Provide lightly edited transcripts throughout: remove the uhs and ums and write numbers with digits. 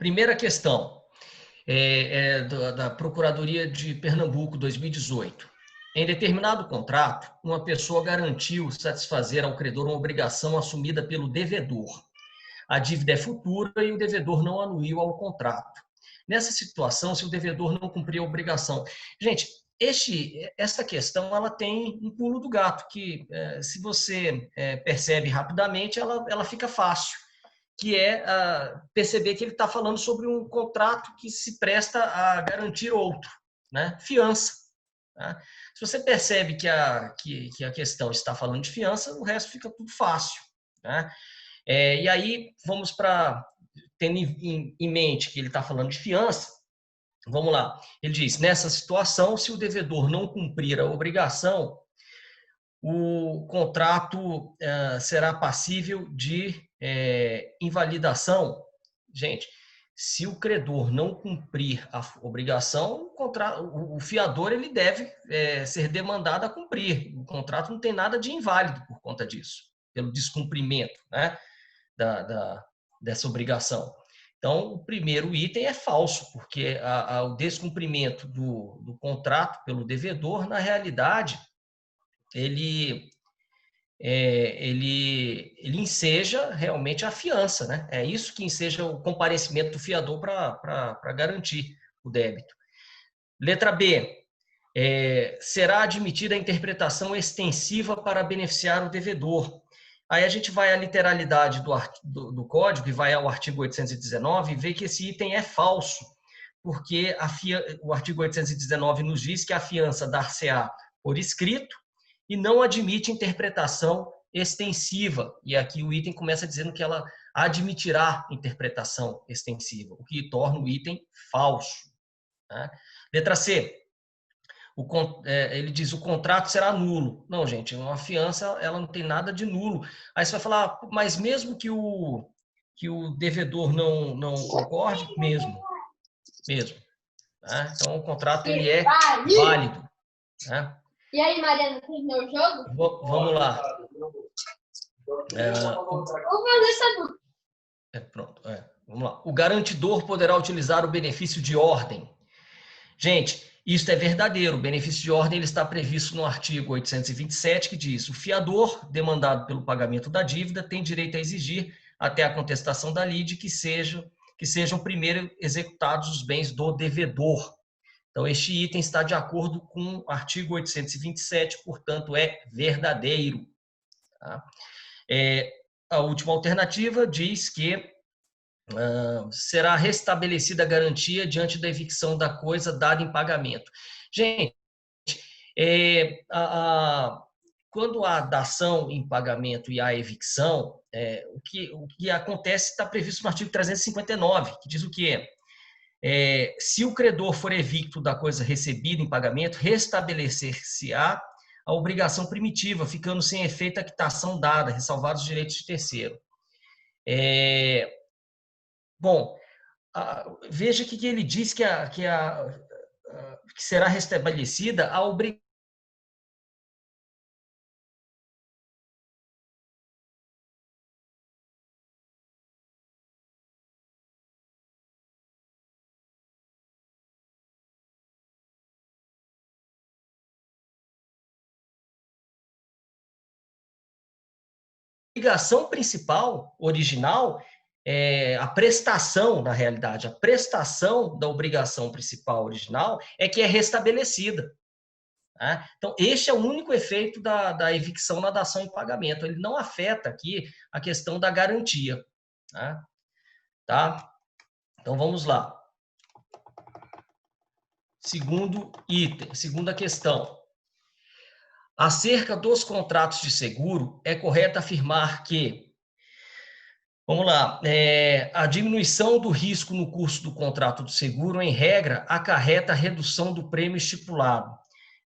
Primeira questão da Procuradoria de Pernambuco, 2018. Em determinado contrato, uma pessoa garantiu satisfazer ao credor uma obrigação assumida pelo devedor. A dívida é futura e o devedor não anuiu ao contrato. Nessa situação, se o devedor não cumprir a obrigação... Gente, essa questão ela tem um pulo do gato, que se você percebe rapidamente, ela fica fácil, que é perceber que ele está falando sobre um contrato que se presta a garantir outro, né? Fiança. Tá? Se você percebe que a questão está falando de fiança, o resto fica tudo fácil. Né? E aí, vamos para... Tendo em mente que ele está falando de fiança, vamos lá. Ele diz, nessa situação, se o devedor não cumprir a obrigação, o contrato será passível de invalidação. Gente, se o credor não cumprir a obrigação, o fiador ele deve ser demandado a cumprir. O contrato não tem nada de inválido por conta disso, pelo descumprimento, né, dessa obrigação. Então, o primeiro item é falso, porque o descumprimento do contrato pelo devedor, na realidade, ele enseja realmente a fiança, né? É isso que enseja o comparecimento do fiador para garantir o débito. Letra B. Será admitida a interpretação extensiva para beneficiar o devedor. Aí a gente vai à literalidade do Código e vai ao artigo 819 e vê que esse item é falso, porque o artigo 819 nos diz que a fiança dar-se-á por escrito e não admite interpretação extensiva. E aqui o item começa dizendo que ela admitirá interpretação extensiva, o que torna o item falso. Né? Letra C. Ele diz o contrato será nulo. Não, gente, uma fiança ela não tem nada de nulo. Aí você vai falar, mas mesmo que o devedor não concorde, mesmo. Né? Então, o contrato ele é válido. Né? E aí, Mariana, terminou o jogo? Vamos lá. Vamos fazer essa pronto. Vamos lá. O garantidor poderá utilizar o benefício de ordem. Gente, isso é verdadeiro. O benefício de ordem ele está previsto no artigo 827, que diz: o fiador, demandado pelo pagamento da dívida, tem direito a exigir, até a contestação da lide, que sejam primeiro executados os bens do devedor. Então, este item está de acordo com o artigo 827, portanto, é verdadeiro. Tá? A última alternativa diz que será restabelecida a garantia diante da evicção da coisa dada em pagamento. Gente, quando há dação em pagamento e há evicção, o que acontece está previsto no artigo 359, que diz o quê? Se o credor for evicto da coisa recebida em pagamento, restabelecer-se-á a obrigação primitiva, ficando sem efeito a quitação dada, ressalvados os direitos de terceiro. Bom, veja que ele diz que será restabelecida a obrigação principal, original, a prestação, na realidade, a prestação da obrigação principal original é que é restabelecida. Tá? Então, este é o único efeito da evicção na dação em pagamento. Ele não afeta aqui a questão da garantia. Tá? Então, vamos lá. Segundo item, segunda questão. Acerca dos contratos de seguro, é correto afirmar que, vamos lá, a diminuição do risco no curso do contrato de seguro, em regra, acarreta a redução do prêmio estipulado.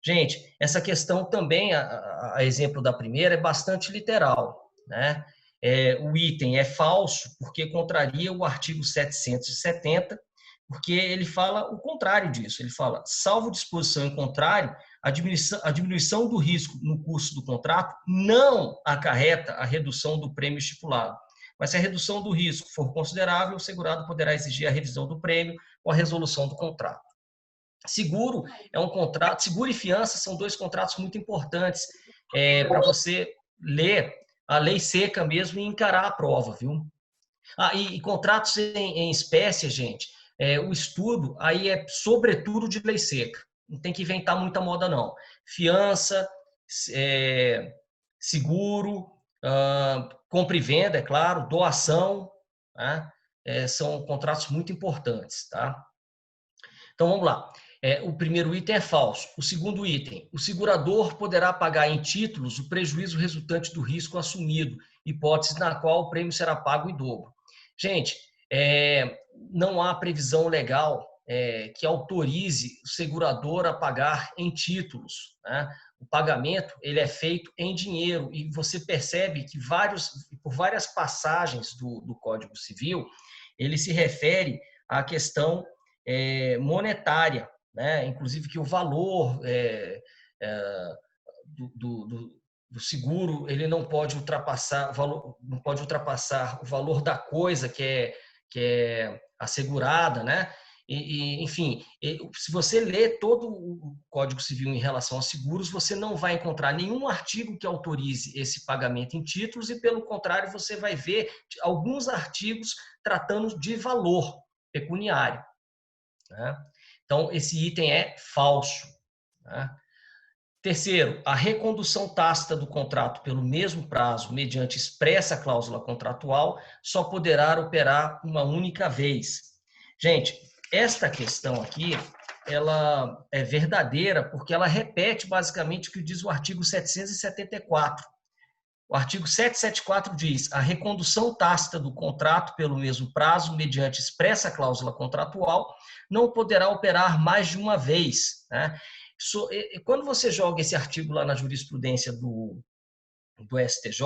Gente, essa questão também, a exemplo da primeira, é bastante literal. Né? O item é falso porque contraria o artigo 770, porque ele fala o contrário disso. Ele fala, salvo disposição em contrário, a diminuição do risco no curso do contrato não acarreta a redução do prêmio estipulado. Mas se a redução do risco for considerável, o segurado poderá exigir a revisão do prêmio ou a resolução do contrato. Seguro é um contrato, seguro e fiança são dois contratos muito importantes para você ler a lei seca mesmo e encarar a prova, viu? E contratos em espécie, gente, o estudo aí é sobretudo de lei seca. Não tem que inventar muita moda, não. Fiança, seguro, compra e venda, é claro, doação, tá? São contratos muito importantes, tá? Então, vamos lá. O primeiro item é falso. O segundo item, o segurador poderá pagar em títulos o prejuízo resultante do risco assumido, hipótese na qual o prêmio será pago em dobro. Gente, não há previsão legal que autorize o segurador a pagar em títulos, né? O pagamento ele é feito em dinheiro e você percebe que por várias passagens do Código Civil, ele se refere à questão monetária, né? Inclusive que o valor do seguro ele não pode ultrapassar o valor da coisa que é assegurada, né? Enfim, se você ler todo o Código Civil em relação a seguros, você não vai encontrar nenhum artigo que autorize esse pagamento em títulos e, pelo contrário, você vai ver alguns artigos tratando de valor pecuniário, né? Então, esse item é falso, né? Terceiro, a recondução tácita do contrato pelo mesmo prazo, mediante expressa cláusula contratual, só poderá operar uma única vez. Gente, esta questão aqui, ela é verdadeira porque ela repete basicamente o que diz o artigo 774. O artigo 774 diz: a recondução tácita do contrato pelo mesmo prazo, mediante expressa cláusula contratual, não poderá operar mais de uma vez, né? Quando você joga esse artigo lá na jurisprudência do STJ,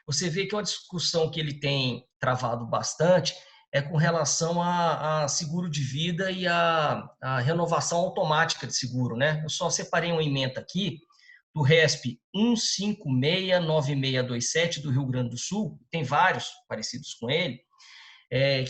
você vê que uma discussão que ele tem travado bastante é com relação a seguro de vida e a renovação automática de seguro, né? Eu só separei uma ementa aqui do RESP 1569627 do Rio Grande do Sul, tem vários parecidos com ele,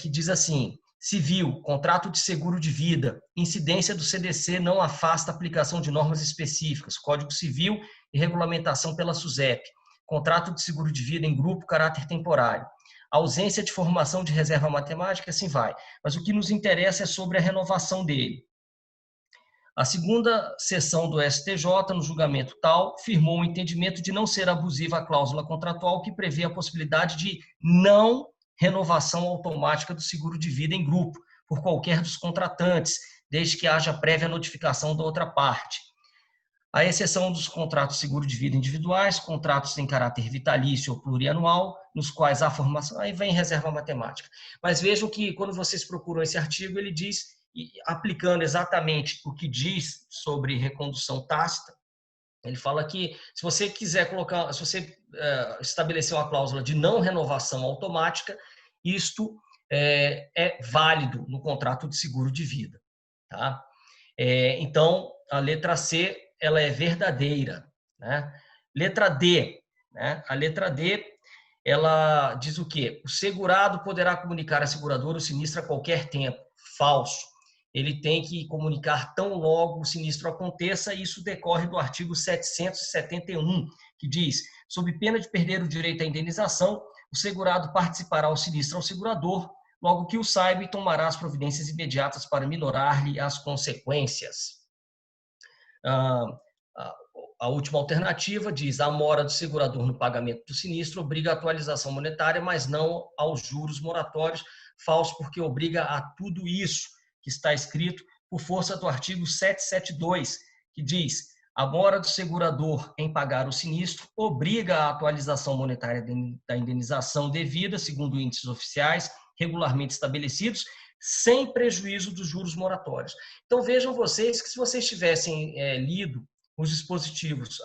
que diz assim: civil, contrato de seguro de vida, incidência do CDC não afasta a aplicação de normas específicas, Código Civil e regulamentação pela SUSEP, contrato de seguro de vida em grupo, caráter temporário, ausência de formação de reserva matemática, assim vai. Mas o que nos interessa é sobre a renovação dele. A segunda sessão do STJ, no julgamento tal, firmou o entendimento de não ser abusiva a cláusula contratual que prevê a possibilidade de não renovação automática do seguro de vida em grupo, por qualquer dos contratantes, desde que haja prévia notificação da outra parte. À exceção dos contratos de seguro de vida individuais, contratos em caráter vitalício ou plurianual, nos quais há formação, aí vem reserva matemática. Mas vejam que quando vocês procuram esse artigo, ele diz, aplicando exatamente o que diz sobre recondução tácita, ele fala que se você quiser colocar, se você estabelecer uma cláusula de não renovação automática, isto é válido no contrato de seguro de vida, tá? Então, a letra C, ela é verdadeira, né? Letra D, né? A letra D, ela diz o quê? O segurado poderá comunicar à seguradora o sinistro a qualquer tempo. Falso. Ele tem que comunicar tão logo o sinistro aconteça, e isso decorre do artigo 771, que diz: sob pena de perder o direito à indenização, o segurado participará ao sinistro ao segurador, logo que o saiba, e tomará as providências imediatas para minorar-lhe as consequências. A última alternativa diz: a mora do segurador no pagamento do sinistro obriga a atualização monetária, mas não aos juros moratórios. Falso, porque obriga a tudo isso que está escrito por força do artigo 772, que diz: a mora do segurador em pagar o sinistro obriga a atualização monetária da indenização devida, segundo índices oficiais regularmente estabelecidos, sem prejuízo dos juros moratórios. Então, vejam vocês que se vocês tivessem lido os dispositivos,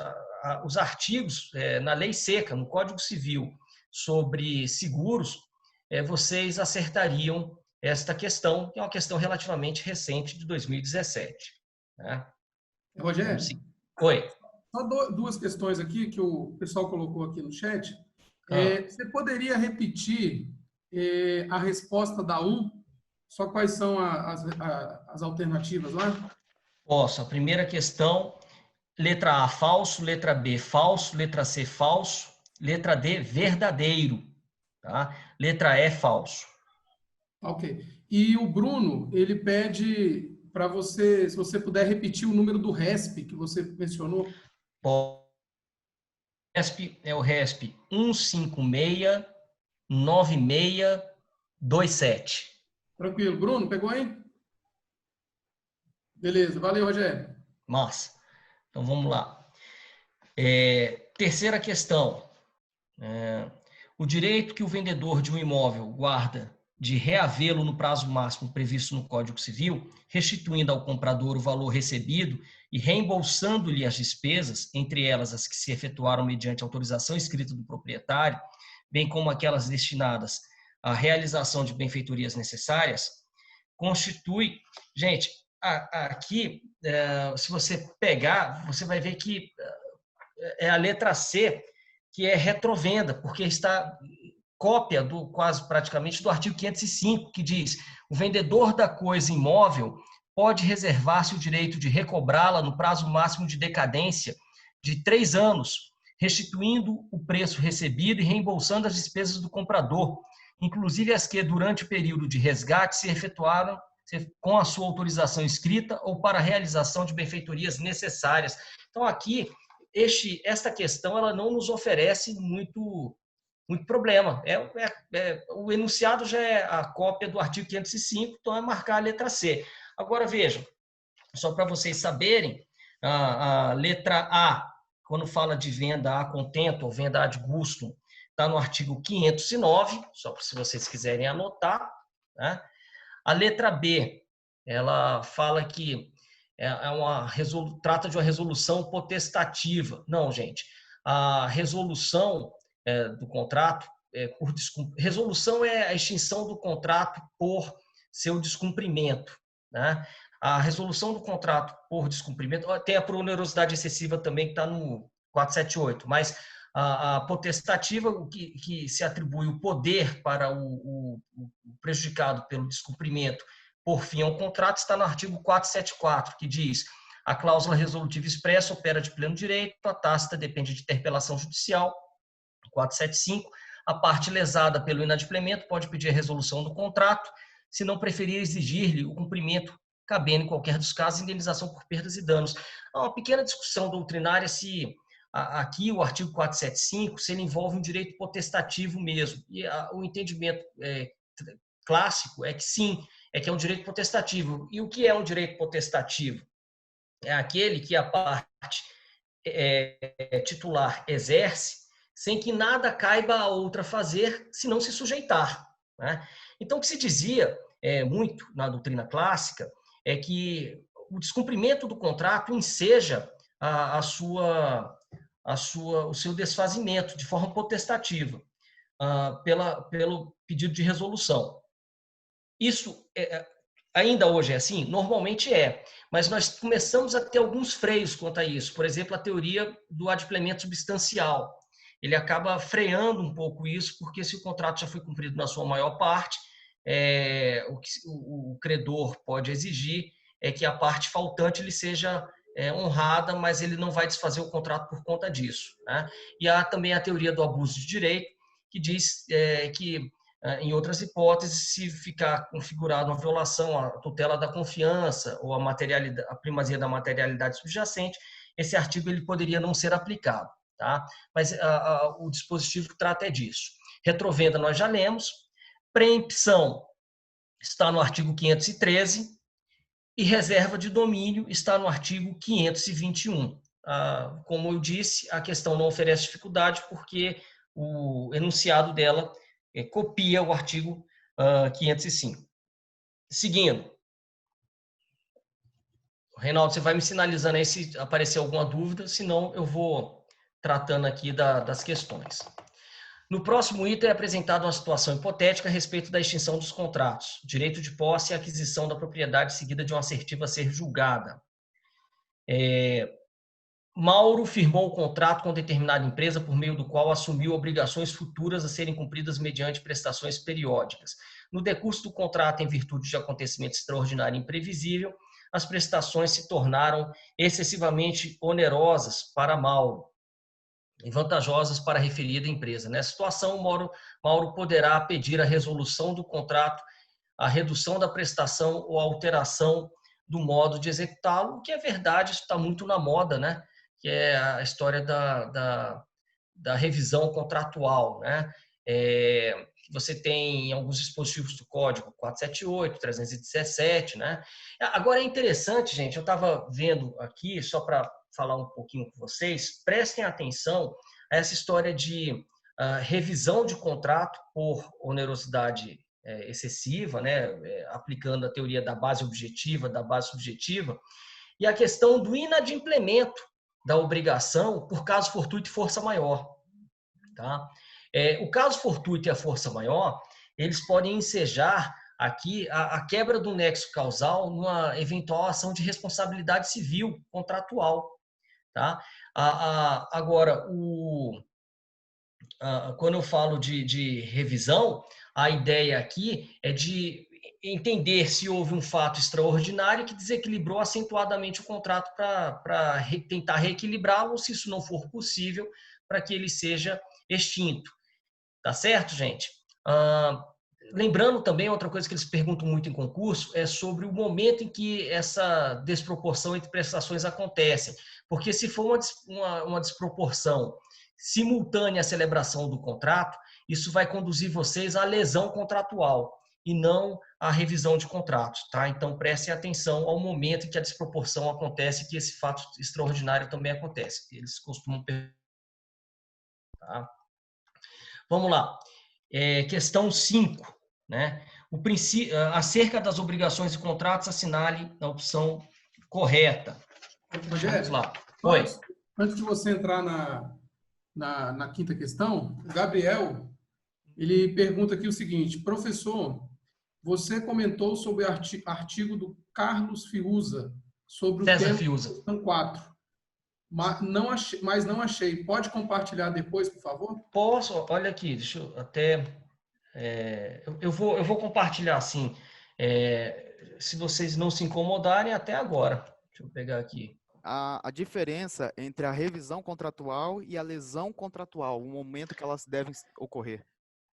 os artigos na lei seca, no Código Civil, sobre seguros, vocês acertariam esta questão, que é uma questão relativamente recente, de 2017. Né? Rogério? Oi. Só duas questões aqui que o pessoal colocou aqui no chat. Você poderia repetir a resposta da 1? Só quais são as alternativas lá? Posso. A primeira questão, letra A, falso, letra B, falso, letra C, falso, letra D, verdadeiro, tá? Letra E, falso. Ok. E o Bruno, ele pede para você, se você puder repetir o número do RESP que você mencionou. RESP é o RESP 1569627. Tranquilo. Bruno, pegou aí? Beleza. Valeu, Rogério. Massa. Então, vamos lá. Terceira questão. O direito que o vendedor de um imóvel guarda de reavê-lo no prazo máximo previsto no Código Civil, restituindo ao comprador o valor recebido e reembolsando-lhe as despesas, entre elas as que se efetuaram mediante autorização escrita do proprietário, bem como aquelas destinadas à realização de benfeitorias necessárias, constitui... Gente, aqui, se você pegar, você vai ver que é a letra C, que é retrovenda, porque está cópia do quase praticamente do artigo 505, que diz: o vendedor da coisa imóvel pode reservar-se o direito de recobrá-la no prazo máximo de decadência de 3 anos, restituindo o preço recebido e reembolsando as despesas do comprador, inclusive as que, durante o período de resgate, se efetuaram com a sua autorização escrita ou para a realização de benfeitorias necessárias. Então, aqui, esta questão ela não nos oferece muito problema. O enunciado já é a cópia do artigo 505, então é marcar a letra C. Agora, vejam, só para vocês saberem, a letra A, quando fala de venda a contento ou venda ad custum, está no artigo 509, só se vocês quiserem anotar, né? A letra B, ela fala que trata de uma resolução potestativa. Não, gente. A resolução do contrato, resolução é a extinção do contrato por seu descumprimento, né? A resolução do contrato por descumprimento, tem a por onerosidade excessiva também, que está no 478, mas a potestativa, que se atribui o poder para o prejudicado pelo descumprimento por fim ao contrato, está no artigo 474, que diz: a cláusula resolutiva expressa opera de pleno direito, a tácita depende de interpelação judicial. 475, a parte lesada pelo inadimplemento pode pedir a resolução do contrato, se não preferir exigir-lhe o cumprimento, cabendo em qualquer dos casos indenização por perdas e danos. Há uma pequena discussão doutrinária se aqui o artigo 475 se ele envolve um direito potestativo mesmo. E o entendimento clássico é que sim, é que é um direito potestativo. E o que é um direito potestativo? É aquele que a parte titular exerce sem que nada caiba a outra fazer, se não se sujeitar, né? Então, o que se dizia muito na doutrina clássica é que o descumprimento do contrato enseja o seu desfazimento de forma potestativa pelo pedido de resolução. Isso ainda hoje é assim? Normalmente é, mas nós começamos a ter alguns freios quanto a isso. Por exemplo, a teoria do adimplemento substancial. Ele acaba freando um pouco isso, porque se o contrato já foi cumprido na sua maior parte, o que o credor pode exigir é que a parte faltante lhe seja honrada, mas ele não vai desfazer o contrato por conta disso, né? E há também a teoria do abuso de direito, que diz que, em outras hipóteses, se ficar configurada uma violação à tutela da confiança ou a primazia da materialidade subjacente, esse artigo ele poderia não ser aplicado, tá? Mas o dispositivo que trata é disso. Retrovenda nós já lemos. Preempção está no artigo 513 e reserva de domínio está no artigo 521. Como eu disse, a questão não oferece dificuldade porque o enunciado dela copia o artigo 505. Seguindo. Reinaldo, você vai me sinalizando aí se aparecer alguma dúvida, senão eu vou tratando aqui das questões. No próximo item é apresentada uma situação hipotética a respeito da extinção dos contratos, direito de posse e aquisição da propriedade seguida de uma assertiva a ser julgada. Mauro firmou um contrato com determinada empresa por meio do qual assumiu obrigações futuras a serem cumpridas mediante prestações periódicas. No decurso do contrato, em virtude de acontecimento extraordinário e imprevisível, as prestações se tornaram excessivamente onerosas para Mauro e vantajosas para a referida empresa. Nessa situação, Mauro poderá pedir a resolução do contrato, a redução da prestação ou a alteração do modo de executá-lo, o que é verdade, isso está muito na moda, né? Que é a história da revisão contratual, né? Você tem alguns dispositivos do código 478, 317, né? Agora é interessante, gente, eu estava vendo aqui, só para falar um pouquinho com vocês, prestem atenção a essa história de revisão de contrato por onerosidade excessiva, né? Aplicando a teoria da base objetiva, da base subjetiva, e a questão do inadimplemento da obrigação por caso fortuito e força maior. Tá? O caso fortuito e a força maior, eles podem ensejar aqui a quebra do nexo causal numa eventual ação de responsabilidade civil contratual. Tá? Agora, quando eu falo de revisão, a ideia aqui é de entender se houve um fato extraordinário que desequilibrou acentuadamente o contrato para tentar reequilibrá-lo, ou se isso não for possível, para que ele seja extinto. Tá certo, gente? Lembrando também, outra coisa que eles perguntam muito em concurso é sobre o momento em que essa desproporção entre prestações acontece. Porque se for uma desproporção simultânea à celebração do contrato, isso vai conduzir vocês à lesão contratual e não à revisão de contratos, tá? Então, prestem atenção ao momento em que a desproporção acontece, que esse fato extraordinário também acontece. Eles costumam perguntar. Tá? Vamos lá. Questão 5, né? Acerca das obrigações e contratos, assinale a opção correta. Rogério, vamos lá. Antes de você entrar na quinta questão, o Gabriel, ele pergunta aqui o seguinte: professor, você comentou sobre o artigo do Carlos Fiuza sobre o César tema Fiuza. questão 4. Mas não achei. Pode compartilhar depois, por favor? Posso? Olha aqui, deixa eu até... eu vou compartilhar assim, se vocês não se incomodarem até agora. Deixa eu pegar aqui. A diferença entre a revisão contratual e a lesão contratual, o momento que elas devem ocorrer.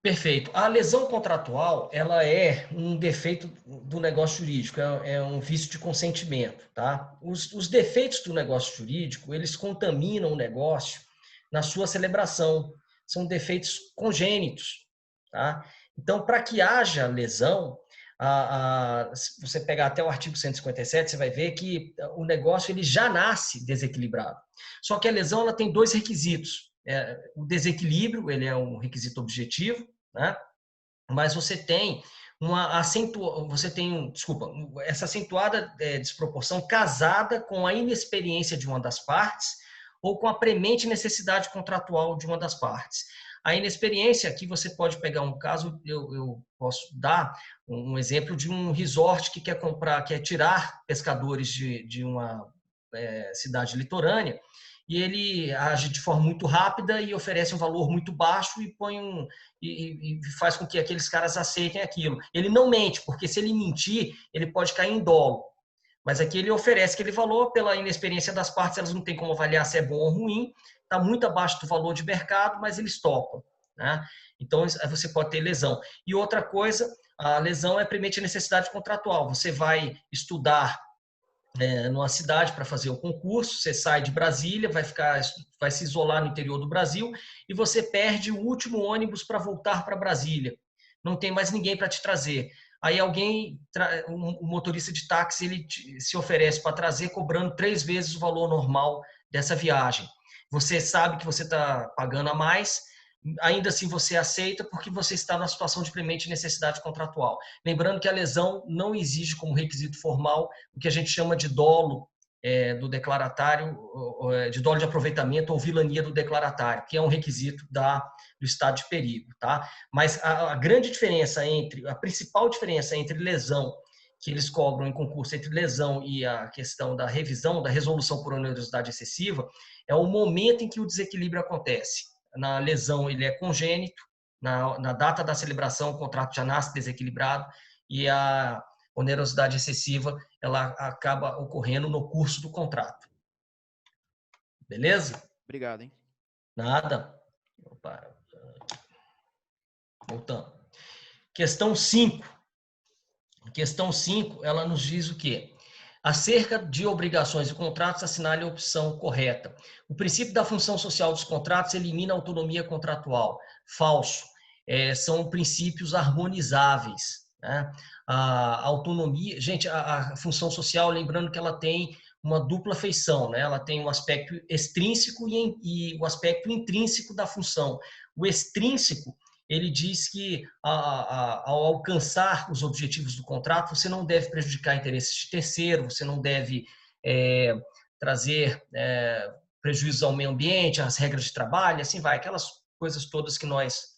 Perfeito. A lesão contratual, ela é um defeito do negócio jurídico, é um vício de consentimento, tá? Os defeitos do negócio jurídico, eles contaminam o negócio na sua celebração. São defeitos congênitos, tá? Então, para que haja lesão, se você pegar até o artigo 157, você vai ver que o negócio ele já nasce desequilibrado. Só que a lesão ela tem dois requisitos. O desequilíbrio, ele é um requisito objetivo, né? Mas você tem essa acentuada desproporção casada com a inexperiência de uma das partes ou com a premente necessidade contratual de uma das partes. A inexperiência, aqui você pode pegar um caso, eu posso dar um exemplo de um resort que quer tirar pescadores de uma cidade litorânea, e ele age de forma muito rápida e oferece um valor muito baixo e faz com que aqueles caras aceitem aquilo. Ele não mente, porque se ele mentir, ele pode cair em dolo. Mas aqui ele oferece aquele valor, pela inexperiência das partes, elas não têm como avaliar se é bom ou ruim, está muito abaixo do valor de mercado, mas eles topam, né? Então, você pode ter lesão. E outra coisa, a lesão é premente necessidade contratual. Você vai estudar numa cidade para fazer o concurso, você sai de Brasília, vai se isolar no interior do Brasil e você perde o último ônibus para voltar para Brasília. Não tem mais ninguém para te trazer. Aí um motorista de táxi, ele se oferece para trazer cobrando 3 vezes o valor normal dessa viagem. Você sabe que você está pagando a mais, ainda assim você aceita porque você está numa situação de premente necessidade contratual. Lembrando que a lesão não exige como requisito formal o que a gente chama de dolo do declaratário, de dolo de aproveitamento ou vilania do declaratário, que é um requisito do estado de perigo, tá? Mas a grande diferença a principal diferença entre lesão que eles cobram em concurso entre lesão e a questão da revisão, da resolução por onerosidade excessiva, é o momento em que o desequilíbrio acontece. Na lesão, ele é congênito, na data da celebração, o contrato já nasce desequilibrado, e a onerosidade excessiva, ela acaba ocorrendo no curso do contrato. Beleza? Obrigado, hein? Nada. Opa. Voltando. Questão 5. Questão 5, ela nos diz o quê? Acerca de obrigações e contratos, assinale a opção correta. O princípio da função social dos contratos elimina a autonomia contratual. Falso. São princípios harmonizáveis, né? A autonomia... Gente, a função social, lembrando que ela tem uma dupla feição, né? Ela tem um aspecto extrínseco e o aspecto intrínseco da função. O extrínseco, ele diz que ao alcançar os objetivos do contrato, você não deve prejudicar interesses de terceiro, você não deve trazer prejuízos ao meio ambiente, às regras de trabalho, assim vai, aquelas coisas todas que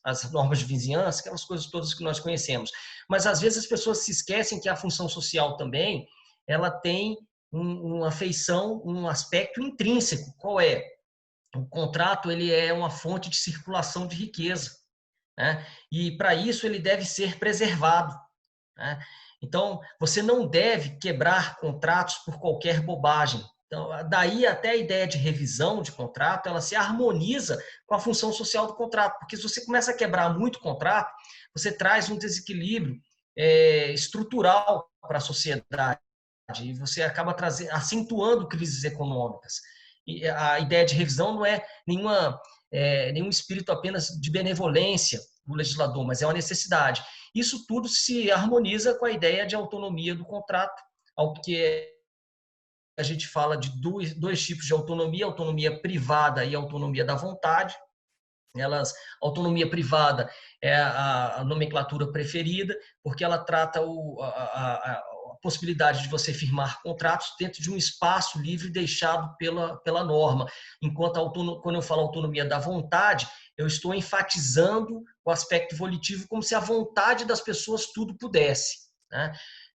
as normas de vizinhança, aquelas coisas todas que nós conhecemos. Mas às vezes as pessoas se esquecem que a função social também, ela tem uma feição, um aspecto intrínseco. Qual é? O contrato, ele é uma fonte de circulação de riqueza, né? E para isso ele deve ser preservado, né? Então, você não deve quebrar contratos por qualquer bobagem. Então, daí até a ideia de revisão de contrato, ela se harmoniza com a função social do contrato, porque se você começa a quebrar muito contrato, você traz um desequilíbrio estrutural para a sociedade e você acaba acentuando crises econômicas. E a ideia de revisão não é nenhum espírito apenas de benevolência do legislador, mas é uma necessidade. Isso tudo se harmoniza com a ideia de autonomia do contrato, ao que a gente fala de dois tipos de autonomia, autonomia privada e autonomia da vontade. Autonomia privada é a nomenclatura preferida, porque ela trata a possibilidade de você firmar contratos dentro de um espaço livre deixado pela norma. Enquanto quando eu falo autonomia da vontade, eu estou enfatizando o aspecto volitivo como se a vontade das pessoas tudo pudesse, né?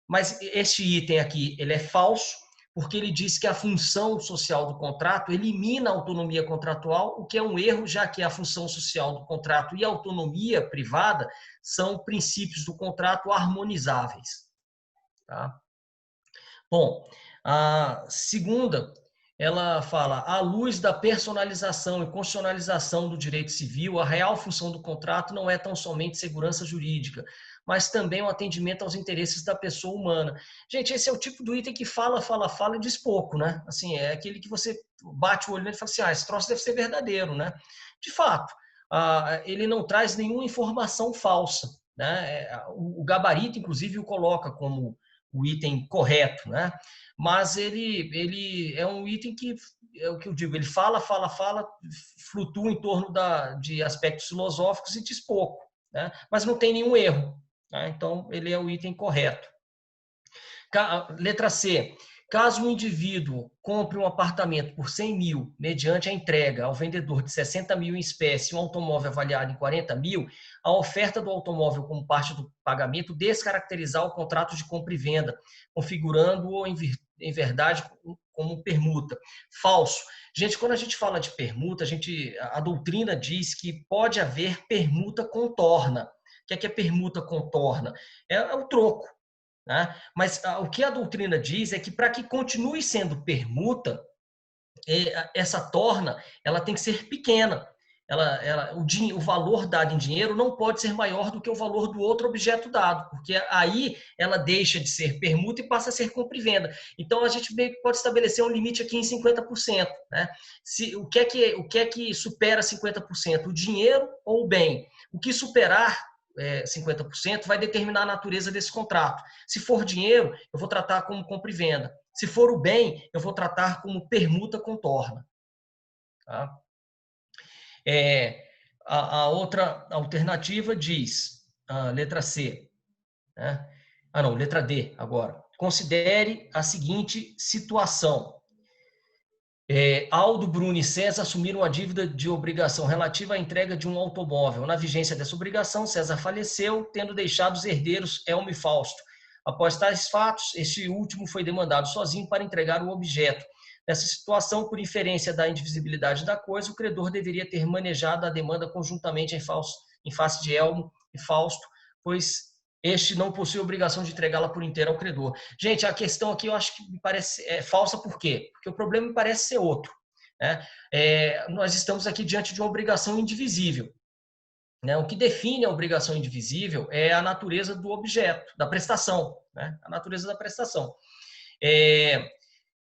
Mas este item aqui, ele é falso, porque ele diz que a função social do contrato elimina a autonomia contratual, o que é um erro, já que a função social do contrato e a autonomia privada são princípios do contrato harmonizáveis. Tá? Bom, a segunda, ela fala, à luz da personalização e constitucionalização do direito civil, a real função do contrato não é tão somente segurança jurídica, mas também o atendimento aos interesses da pessoa humana. Gente, esse é o tipo do item que fala e diz pouco, né? Assim, é aquele que você bate o olho nele e fala assim, esse troço deve ser verdadeiro, né? De fato, ele não traz nenhuma informação falsa, né? O gabarito, inclusive, o coloca como o item correto, né? Mas ele é um item que, é o que eu digo, ele fala, flutua em torno de aspectos filosóficos e diz pouco, né? Mas não tem nenhum erro, né? Então, ele é o item correto. Letra C. Caso um indivíduo compre um apartamento por 100 mil, mediante a entrega ao vendedor de 60 mil em espécie e um automóvel avaliado em 40 mil, a oferta do automóvel como parte do pagamento descaracterizar o contrato de compra e venda, configurando-o em verdade como permuta. Falso. Gente, quando a gente fala de permuta, a doutrina diz que pode haver permuta contorna. O que é permuta contorna? É o troco. Né? Mas o que a doutrina diz é que para que continue sendo permuta, essa torna ela tem que ser pequena. O valor dado em dinheiro não pode ser maior do que o valor do outro objeto dado, porque aí ela deixa de ser permuta e passa a ser compra e venda. Então, a gente pode estabelecer um limite aqui em 50%. Né? O que é que supera 50%? O dinheiro ou o bem? O que superar 50% vai determinar a natureza desse contrato. Se for dinheiro, eu vou tratar como compra e venda. Se for o bem, eu vou tratar como permuta contorna. Tá? A outra alternativa diz, letra C. Né? Não, letra D agora. Considere a seguinte situação. Aldo, Bruno e César assumiram a dívida de obrigação relativa à entrega de um automóvel. Na vigência dessa obrigação, César faleceu, tendo deixado os herdeiros Elmo e Fausto. Após tais fatos, este último foi demandado sozinho para entregar o objeto. Nessa situação, por inferência da indivisibilidade da coisa, o credor deveria ter manejado a demanda conjuntamente em face de Elmo e Fausto, pois este não possui obrigação de entregá-la por inteiro ao credor. Gente, a questão aqui eu acho que me parece falsa, por quê? Porque o problema me parece ser outro, né? Nós estamos aqui diante de uma obrigação indivisível. Né? O que define a obrigação indivisível é a natureza do objeto, da prestação, né? A natureza da prestação.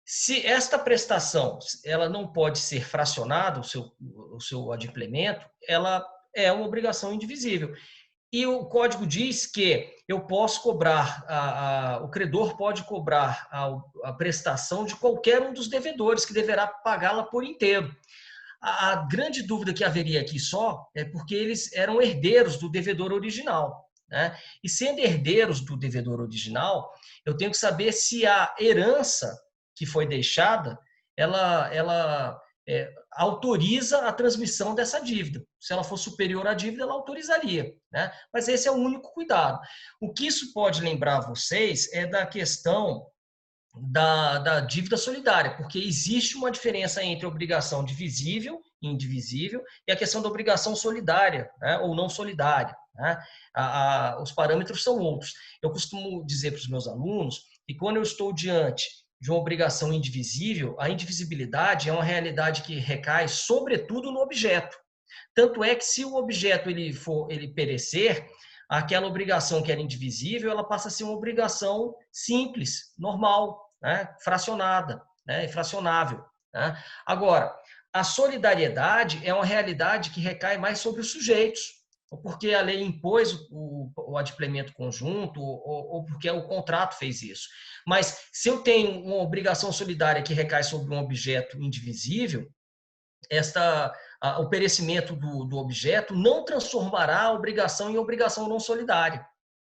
Se esta prestação ela não pode ser fracionada, o seu adimplemento, ela é uma obrigação indivisível. E o código diz que eu posso cobrar, o credor pode cobrar a prestação de qualquer um dos devedores, que deverá pagá-la por inteiro. A grande dúvida que haveria aqui só é porque eles eram herdeiros do devedor original, né? E sendo herdeiros do devedor original, eu tenho que saber se a herança que foi deixada, ela autoriza a transmissão dessa dívida. Se ela for superior à dívida, ela autorizaria, né? Mas esse é o único cuidado. O que isso pode lembrar a vocês é da questão da dívida solidária, porque existe uma diferença entre a obrigação divisível e indivisível e a questão da obrigação solidária, né, ou não solidária, né? Os parâmetros são outros. Eu costumo dizer para os meus alunos que quando eu estou diante de uma obrigação indivisível, a indivisibilidade é uma realidade que recai sobretudo no objeto. Tanto é que se o objeto ele perecer, aquela obrigação que era indivisível, ela passa a ser uma obrigação simples, normal, né? Fracionada, né? Fracionável, né? Agora, a solidariedade é uma realidade que recai mais sobre os sujeitos, ou porque a lei impôs o adimplemento conjunto, ou porque o contrato fez isso. Mas se eu tenho uma obrigação solidária que recai sobre um objeto indivisível, o perecimento do objeto não transformará a obrigação em obrigação não solidária,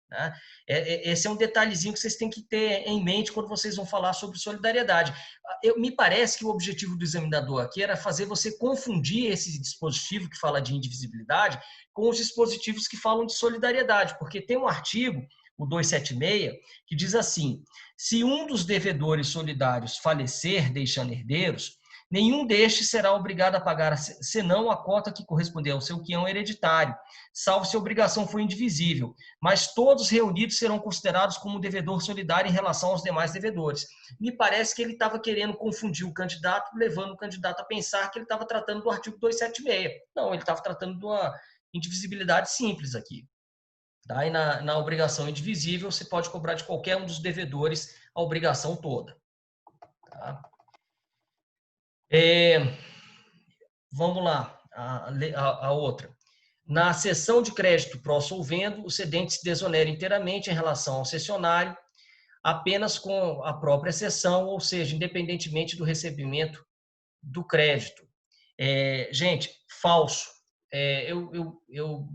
né? Esse é um detalhezinho que vocês têm que ter em mente quando vocês vão falar sobre solidariedade. Me parece que o objetivo do examinador aqui era fazer você confundir esse dispositivo que fala de indivisibilidade com os dispositivos que falam de solidariedade, porque tem um artigo, o 276, que diz assim: se um dos devedores solidários falecer deixando herdeiros, nenhum destes será obrigado a pagar senão a cota que corresponder ao seu quião hereditário, salvo se a obrigação for indivisível, mas todos reunidos serão considerados como devedor solidário em relação aos demais devedores. Me parece que ele estava querendo confundir o candidato, levando o candidato a pensar que ele estava tratando do artigo 276. Não, ele estava tratando de uma indivisibilidade simples aqui. Tá? E na obrigação indivisível, você pode cobrar de qualquer um dos devedores a obrigação toda. Tá? Vamos lá, a outra. Na cessão de crédito pró-solvendo, o cedente se desonera inteiramente em relação ao cessionário, apenas com a própria cessão, ou seja, independentemente do recebimento do crédito. Gente, falso. Eu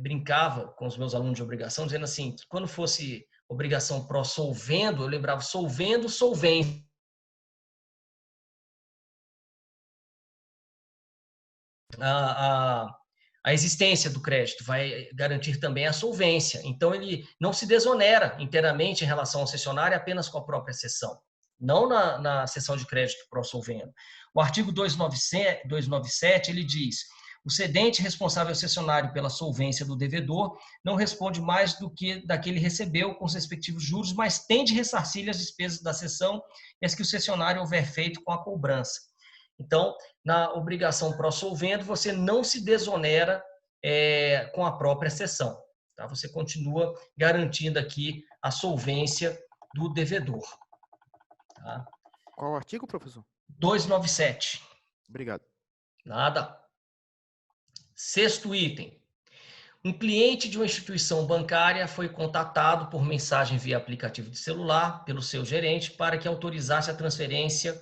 brincava com os meus alunos de obrigação, dizendo assim, que quando fosse obrigação pró-solvendo, eu lembrava solvendo, solvente. A existência do crédito vai garantir também a solvência. Então, ele não se desonera inteiramente em relação ao cessionário apenas com a própria cessão, não na cessão de crédito pró-solvendo. O artigo 297, ele diz: o cedente responsável cessionário pela solvência do devedor não responde mais do que daquele recebeu com os respectivos juros, mas tem de ressarcir as despesas da cessão e as que o cessionário houver feito com a cobrança. Então, na obrigação pró-solvendo, você não se desonera com a própria cessão. Tá? Você continua garantindo aqui a solvência do devedor. Tá? Qual artigo, professor? 297. Obrigado. Nada. Sexto item. Um cliente de uma instituição bancária foi contatado por mensagem via aplicativo de celular pelo seu gerente para que autorizasse a transferência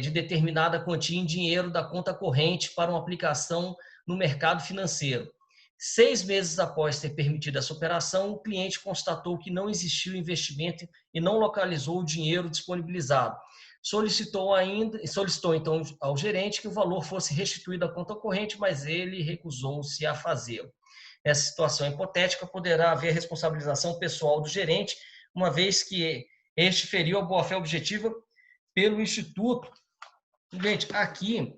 de determinada quantia em dinheiro da conta corrente para uma aplicação no mercado financeiro. 6 meses após ter permitido essa operação, o cliente constatou que não existiu investimento e não localizou o dinheiro disponibilizado. Solicitou então ao gerente que o valor fosse restituído à conta corrente, mas ele recusou-se a fazê-lo. Nessa situação hipotética, poderá haver responsabilização pessoal do gerente, uma vez que este feriu a boa-fé objetiva pelo Instituto. Gente, aqui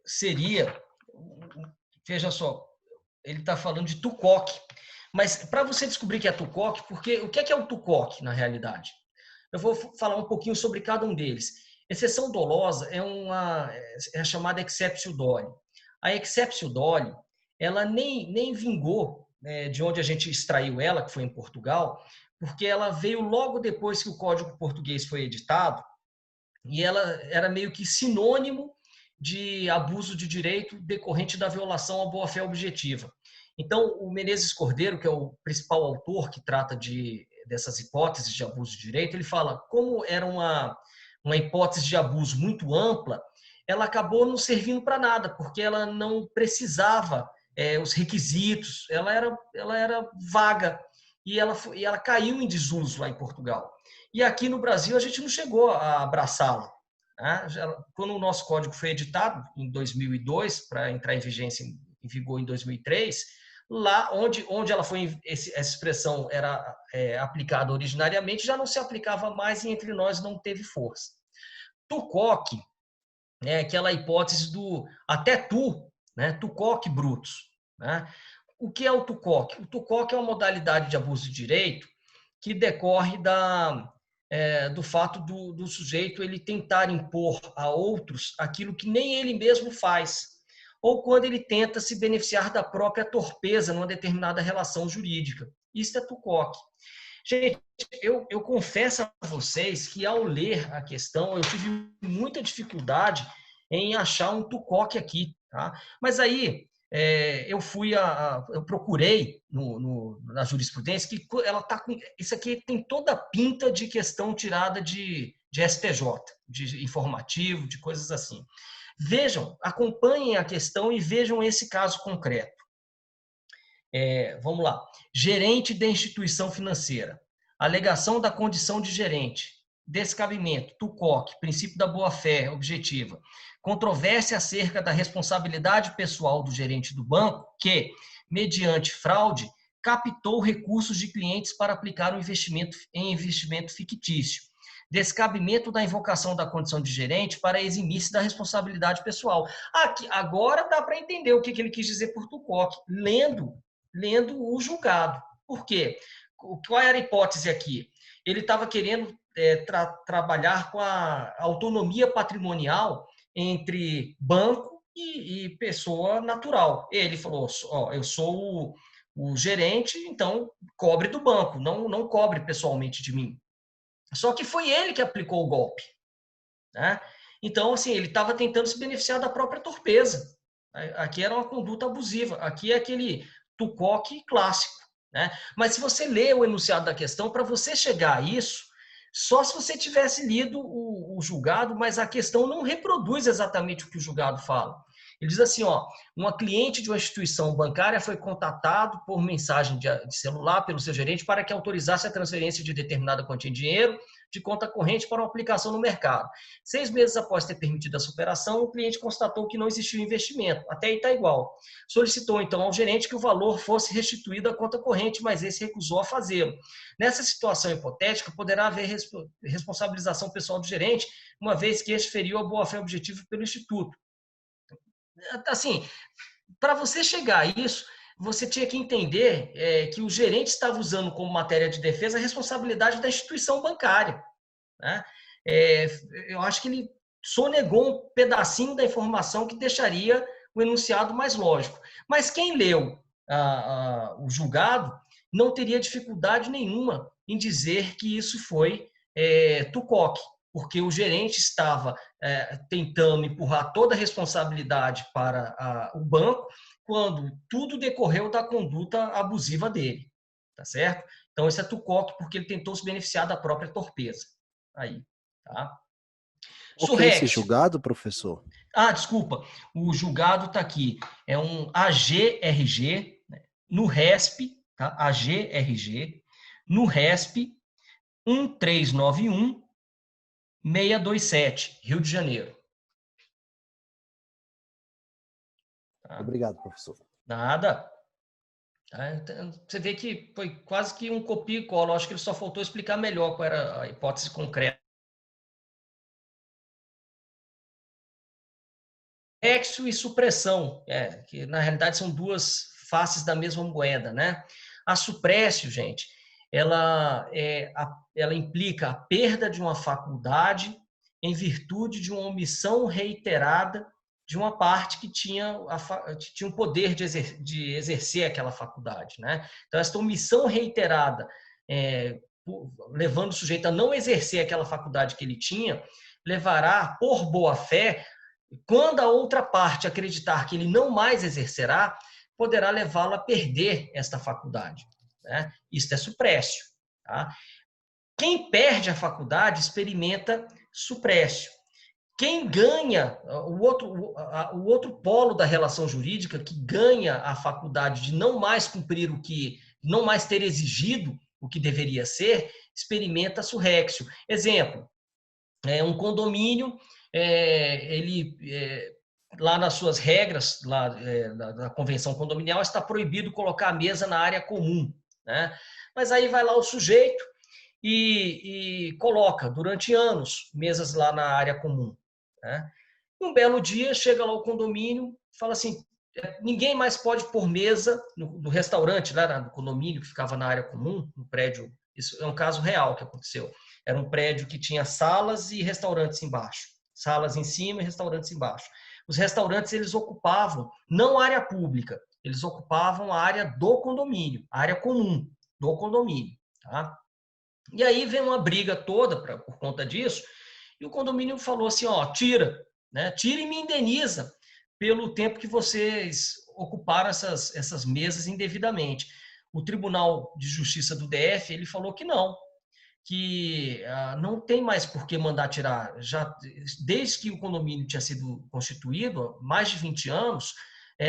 seria, veja só, ele está falando de TUCOC, mas para você descobrir que é TUCOC, porque o que é o TUCOC na realidade? Eu vou falar um pouquinho sobre cada um deles. Exceção dolosa é a chamada exceptio doli. A exceptio doli, ela nem vingou, de onde a gente extraiu ela, que foi em Portugal, porque ela veio logo depois que o Código Português foi editado, e ela era meio que sinônimo de abuso de direito decorrente da violação à boa-fé objetiva. Então, o Menezes Cordeiro, que é o principal autor que trata dessas hipóteses de abuso de direito, ele fala como era uma hipótese de abuso muito ampla, ela acabou não servindo para nada, porque ela não precisava os requisitos, ela era vaga, e ela caiu em desuso lá em Portugal. E aqui no Brasil a gente não chegou a abraçá-la. Né? Quando o nosso código foi editado, em 2002, para entrar em vigência em vigor em 2003, lá onde ela foi, essa expressão era aplicada originariamente, já não se aplicava mais e entre nós não teve força. TUCOC é aquela hipótese do até tu, né? TUCOC brutus. Né? O que é o TUCOC? O TUCOC é uma modalidade de abuso de direito que decorre do fato do sujeito ele tentar impor a outros aquilo que nem ele mesmo faz, ou quando ele tenta se beneficiar da própria torpeza numa determinada relação jurídica. Isso é TUCOC. Gente, eu confesso a vocês que ao ler a questão, eu tive muita dificuldade em achar um TUCOC aqui. Tá? Mas aí eu procurei na jurisprudência que ela tá com isso aqui tem toda a pinta de questão tirada de STJ, de informativo, de coisas assim. Vejam, acompanhem a questão e vejam esse caso concreto. Vamos lá. Gerente da instituição financeira. Alegação da condição de gerente. Descabimento. TUCOC. Princípio da boa-fé objetiva. Controvérsia acerca da responsabilidade pessoal do gerente do banco que, mediante fraude, captou recursos de clientes para aplicar um investimento fictício. Descabimento da invocação da condição de gerente para eximir-se da responsabilidade pessoal. Aqui, agora dá para entender o que ele quis dizer por TUCOC, lendo o julgado. Por quê? Qual era a hipótese aqui? Ele estava querendo trabalhar com a autonomia patrimonial entre banco e pessoa natural. Ele falou, eu sou o gerente, então cobre do banco, não cobre pessoalmente de mim. Só que foi ele que aplicou o golpe. Né? Então, assim, ele estava tentando se beneficiar da própria torpeza. Aqui era uma conduta abusiva. Aqui é aquele TUCOC clássico. Né? Mas se você lê o enunciado da questão, para você chegar a isso, só se você tivesse lido o julgado, mas a questão não reproduz exatamente o que o julgado fala. Ele diz assim, uma cliente de uma instituição bancária foi contatado por mensagem de celular pelo seu gerente para que autorizasse a transferência de determinada quantia de dinheiro de conta corrente para uma aplicação no mercado. 6 meses após ter permitido essa operação, o cliente constatou que não existia investimento. Até aí está igual. Solicitou, então, ao gerente que o valor fosse restituído à conta corrente, mas esse recusou a fazê-lo. Nessa situação hipotética, poderá haver responsabilização pessoal do gerente, uma vez que este feriu a boa-fé objetiva pelo Instituto. Assim, para você chegar a isso, você tinha que entender que o gerente estava usando como matéria de defesa a responsabilidade da instituição bancária. Né? Eu acho que ele sonegou um pedacinho da informação que deixaria o enunciado mais lógico. Mas quem leu o julgado não teria dificuldade nenhuma em dizer que isso foi TUCOC, porque o gerente estava tentando empurrar toda a responsabilidade para o banco, quando tudo decorreu da conduta abusiva dele, tá certo? Então, esse é TUCOC porque ele tentou se beneficiar da própria torpeza. Aí, tá? O que é esse julgado, professor? Desculpa, o julgado está aqui, é um AGRG, né, no RESP, tá? AGRG, no RESP 1391627, Rio de Janeiro. Obrigado, professor. Nada. Tá? Então, você vê que foi quase que um copia e cola. Acho que ele só faltou explicar melhor qual era a hipótese concreta. Surréxio e supressão, que na realidade são duas faces da mesma moeda, né? A suprécio, gente, ela implica a perda de uma faculdade em virtude de uma omissão reiterada de uma parte que tinha um poder de exercer aquela faculdade, né? Então, essa omissão reiterada, levando o sujeito a não exercer aquela faculdade que ele tinha, levará, por boa fé, quando a outra parte acreditar que ele não mais exercerá, poderá levá-lo a perder esta faculdade, né? Isso é suprécio. Tá? Quem perde a faculdade experimenta suprécio. Quem ganha, o outro polo da relação jurídica, que ganha a faculdade de não mais cumprir não mais ter exigido o que deveria ser, experimenta surréxio. Exemplo, um condomínio, lá nas suas regras, lá da convenção condominial, está proibido colocar a mesa na área comum, né? Mas aí vai lá o sujeito e coloca durante anos mesas lá na área comum, né? Um belo dia chega lá o condomínio, fala assim: ninguém mais pode pôr mesa no restaurante, lá no condomínio que ficava na área comum, no prédio. Isso é um caso real que aconteceu. Era um prédio que tinha salas e restaurantes embaixo. Salas em cima e restaurantes embaixo. Os restaurantes, eles ocupavam não a área pública, eles ocupavam a área do condomínio, a área comum do condomínio. Tá? E aí vem uma briga toda por conta disso, e o condomínio falou assim: ó, tira, né? Tira e me indeniza pelo tempo que vocês ocuparam essas mesas indevidamente. O Tribunal de Justiça do DF, ele falou que não, que não tem mais por que mandar tirar. Já, desde que o condomínio tinha sido constituído, há mais de 20 anos,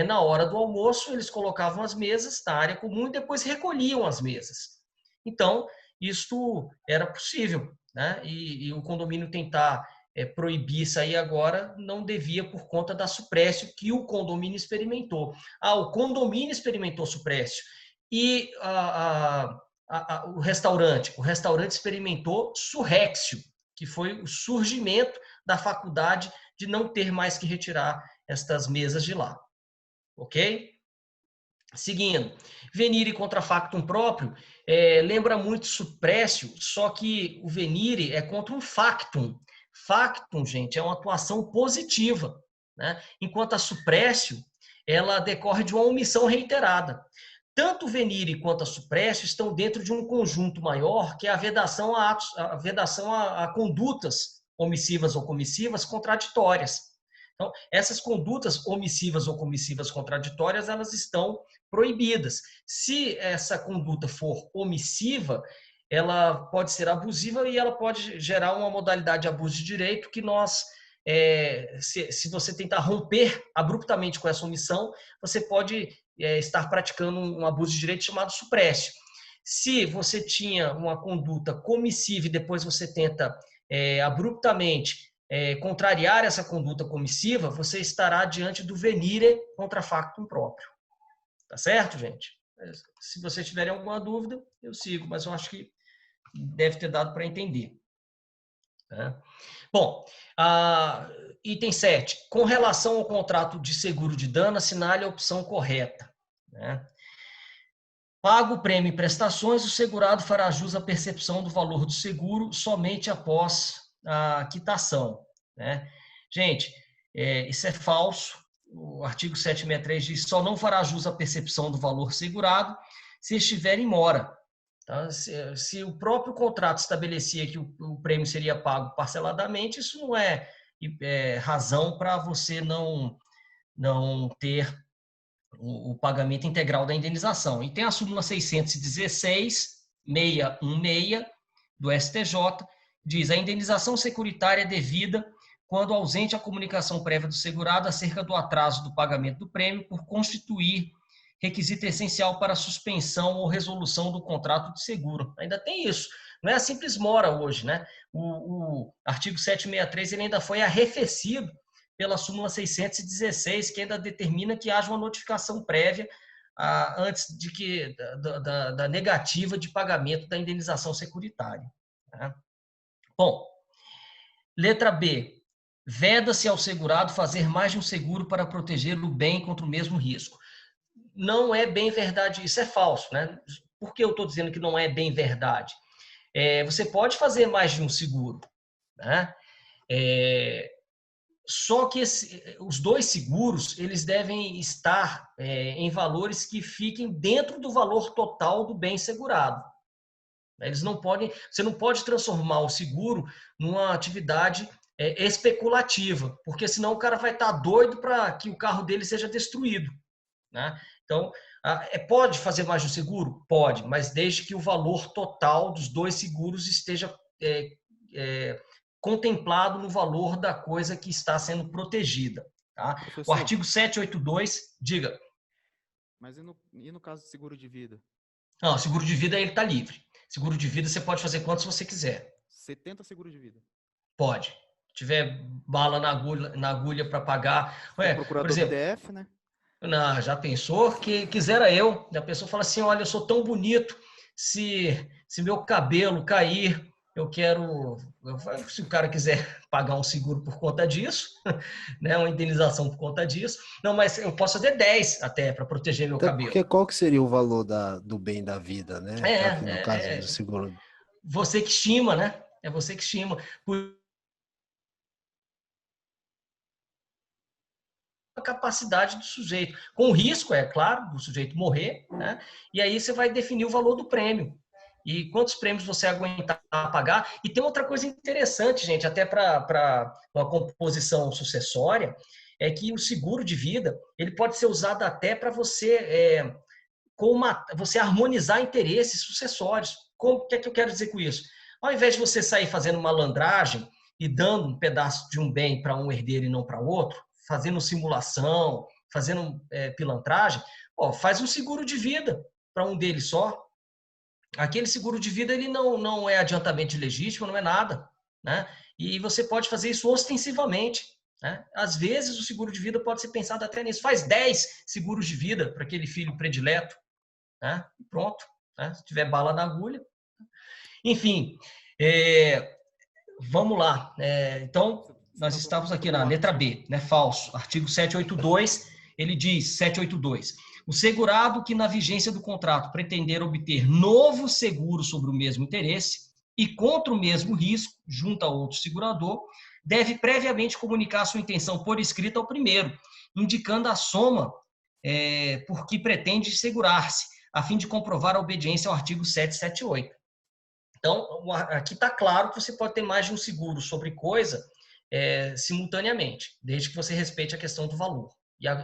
na hora do almoço, eles colocavam as mesas na área comum e depois recolhiam as mesas. Então, isto era possível, né? E o condomínio tentar proibir isso aí agora não devia por conta da suprécio que o condomínio experimentou. O condomínio experimentou suprécio e o restaurante experimentou surréxio, que foi o surgimento da faculdade de não ter mais que retirar estas mesas de lá. Ok? Seguindo, venire contra factum próprio lembra muito suprécio, só que o venire é contra um factum. Factum, gente, é uma atuação positiva, né? Enquanto a suprécio, ela decorre de uma omissão reiterada. Tanto o venire quanto a suprécio estão dentro de um conjunto maior, que é a vedação a condutas omissivas ou comissivas contraditórias. Então, essas condutas omissivas ou comissivas contraditórias, elas estão proibidas. Se essa conduta for omissiva, ela pode ser abusiva e ela pode gerar uma modalidade de abuso de direito que nós, se você tentar romper abruptamente com essa omissão, você pode estar praticando um abuso de direito chamado suprécio. Se você tinha uma conduta comissiva e depois você tenta abruptamente contrariar essa conduta comissiva, você estará diante do venire contra factum próprio. Tá certo, gente? Se vocês tiverem alguma dúvida, eu sigo, mas eu acho que deve ter dado para entender. Tá? Bom, item 7. Com relação ao contrato de seguro de dano, assinale a opção correta. Né? Pago o prêmio e prestações, o segurado fará jus à percepção do valor do seguro somente após a quitação. Né? Gente, isso é falso. O artigo 763 diz: só não fará jus à percepção do valor segurado se estiver em mora. Tá? Se o próprio contrato estabelecia que o prêmio seria pago parceladamente, isso não é razão para você não ter o pagamento integral da indenização. E tem a súmula 616/616 do STJ, diz: a indenização securitária é devida quando ausente a comunicação prévia do segurado acerca do atraso do pagamento do prêmio por constituir requisito essencial para a suspensão ou resolução do contrato de seguro. Ainda tem isso. Não é a simples mora hoje, né? O artigo 763 ele ainda foi arrefecido pela súmula 616, que ainda determina que haja uma notificação prévia antes da negativa de pagamento da indenização securitária. Né? Bom, letra B. Veda-se ao segurado fazer mais de um seguro para proteger o bem contra o mesmo risco. Não é bem verdade, isso é falso, né? Por que eu estou dizendo que não é bem verdade? Você pode fazer mais de um seguro, né? Só que os dois seguros, eles devem estar em valores que fiquem dentro do valor total do bem segurado. Eles não podem, você não pode transformar o seguro numa atividade especulativa, porque senão o cara vai estar doido para que o carro dele seja destruído, né? Então, pode fazer mais de um seguro? Pode, mas desde que o valor total dos dois seguros esteja contemplado no valor da coisa que está sendo protegida. Tá? O artigo 782, diga. Mas e no caso de seguro de vida? Não, seguro de vida ele está livre. Seguro de vida você pode fazer quantos você quiser. 70 seguros de vida? Pode. Se tiver bala na agulha para pagar. Procurador por exemplo, do DF, né? Não, já pensou? Que quisera eu. A pessoa fala assim, olha, eu sou tão bonito, se meu cabelo cair, eu quero... Se o cara quiser pagar um seguro por conta disso, né, uma indenização por conta disso, não, mas eu posso fazer 10 até para proteger meu cabelo. Porque qual que seria o valor do bem da vida, né? No caso do seguro. Você que estima, né? É você que estima. A capacidade do sujeito, com o risco, é claro, do sujeito morrer, né? E aí você vai definir o valor do prêmio. E quantos prêmios você aguentar pagar. E tem outra coisa interessante, gente, até para uma composição sucessória, é que o seguro de vida ele pode ser usado até para você, você harmonizar interesses sucessórios. O que é que eu quero dizer com isso? Ao invés de você sair fazendo malandragem e dando um pedaço de um bem para um herdeiro e não para outro, fazendo simulação, fazendo pilantragem, faz um seguro de vida para um deles só. Aquele seguro de vida ele não é adiantamento legítimo, não é nada, né? E você pode fazer isso ostensivamente, né? Às vezes o seguro de vida pode ser pensado até nisso. Faz 10 seguros de vida para aquele filho predileto, né? Pronto, né? Se tiver bala na agulha. Enfim, vamos lá. Então, nós estamos aqui na letra B, né? Falso. Artigo 782, ele diz, 782... O segurado que, na vigência do contrato, pretender obter novo seguro sobre o mesmo interesse e contra o mesmo risco, junto a outro segurador, deve previamente comunicar sua intenção por escrito ao primeiro, indicando a soma por que pretende segurar-se, a fim de comprovar a obediência ao artigo 778. Então, aqui está claro que você pode ter mais de um seguro sobre coisa simultaneamente, desde que você respeite a questão do valor.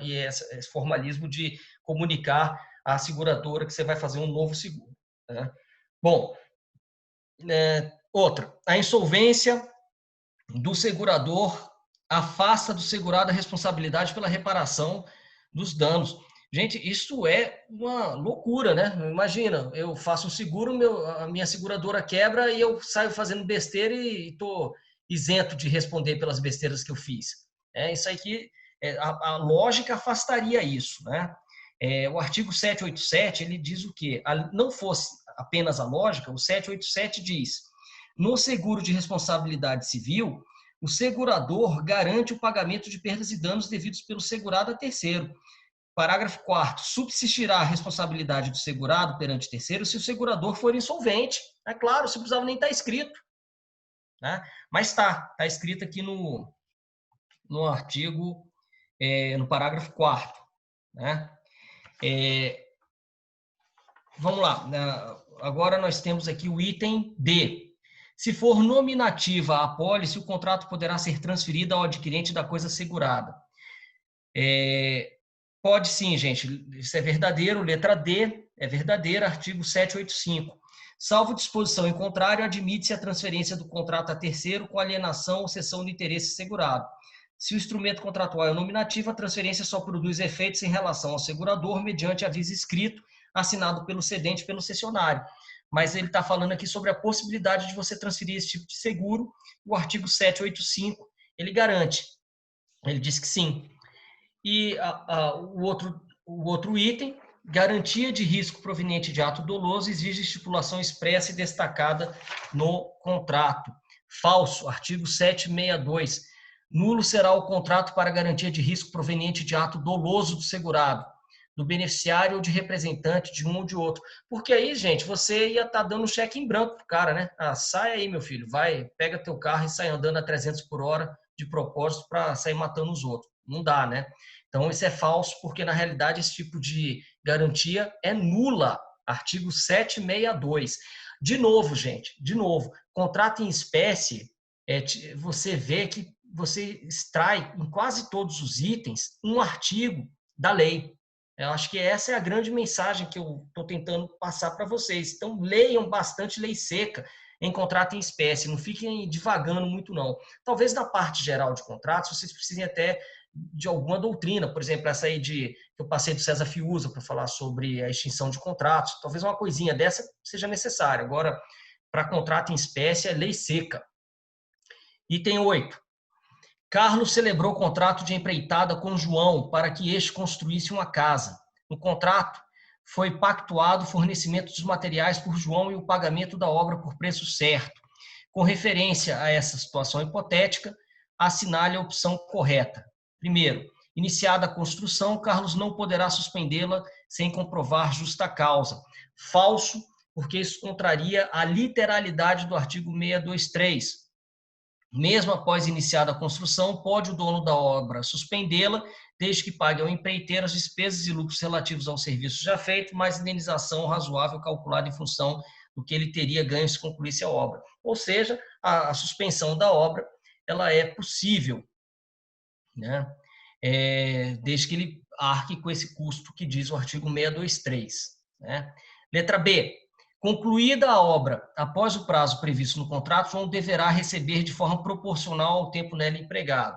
E esse formalismo de comunicar à seguradora que você vai fazer um novo seguro. Né? Bom, outra, a insolvência do segurador afasta do segurado a responsabilidade pela reparação dos danos. Gente, isso é uma loucura, né? Imagina, eu faço um seguro, a minha seguradora quebra e eu saio fazendo besteira e estou isento de responder pelas besteiras que eu fiz. Isso aqui... A lógica afastaria isso, né? O artigo 787, ele diz o quê? Não fosse apenas a lógica, o 787 diz, no seguro de responsabilidade civil, o segurador garante o pagamento de perdas e danos devidos pelo segurado a terceiro. Parágrafo 4º, subsistirá a responsabilidade do segurado perante terceiro se o segurador for insolvente. É claro, isso não precisava nem estar escrito, né? Mas está escrito aqui no artigo... no parágrafo 4º, né? Vamos lá, agora nós temos aqui o item D. Se for nominativa a apólice, o contrato poderá ser transferido ao adquirente da coisa segurada. Pode sim, gente, isso é verdadeiro, letra D é verdadeira, artigo 785. Salvo disposição em contrário, admite-se a transferência do contrato a terceiro com alienação ou cessão de interesse segurado. Se o instrumento contratual é nominativo, a transferência só produz efeitos em relação ao segurador mediante aviso escrito assinado pelo cedente e pelo cessionário. Mas ele está falando aqui sobre a possibilidade de você transferir esse tipo de seguro. O artigo 785, ele garante. Ele diz que sim. E o outro item, garantia de risco proveniente de ato doloso exige estipulação expressa e destacada no contrato. Falso, artigo 762. Nulo será o contrato para garantia de risco proveniente de ato doloso do segurado, do beneficiário ou de representante de um ou de outro. Porque aí, gente, você ia estar dando um cheque em branco pro cara, né? Ah, sai aí, meu filho, vai, pega teu carro e sai andando a 300 por hora de propósito para sair matando os outros. Não dá, né? Então, isso é falso, porque, na realidade, esse tipo de garantia é nula. Artigo 762. De novo, gente, contrato em espécie, você vê que você extrai em quase todos os itens um artigo da lei. Eu acho que essa é a grande mensagem que eu estou tentando passar para vocês. Então, leiam bastante lei seca em contrato em espécie, não fiquem divagando muito, não. Talvez na parte geral de contratos, vocês precisem até de alguma doutrina, por exemplo, essa aí que eu passei do César Fiuza para falar sobre a extinção de contratos, talvez uma coisinha dessa seja necessária. Agora, para contrato em espécie, é lei seca. Item 8. Carlos celebrou contrato de empreitada com João para que este construísse uma casa. No contrato, foi pactuado o fornecimento dos materiais por João e o pagamento da obra por preço certo. Com referência a essa situação hipotética, assinale a opção correta. Primeiro, iniciada a construção, Carlos não poderá suspendê-la sem comprovar justa causa. Falso, porque isso contraria a literalidade do artigo 623. Mesmo após iniciada a construção, pode o dono da obra suspendê-la, desde que pague ao empreiteiro as despesas e lucros relativos ao serviço já feito, mais indenização razoável calculada em função do que ele teria ganho se concluísse a obra. Ou seja, a suspensão da obra ela é possível, né? Desde que ele arque com esse custo que diz o artigo 623. Né? Letra B. Concluída a obra, após o prazo previsto no contrato, João deverá receber de forma proporcional ao tempo nela empregado.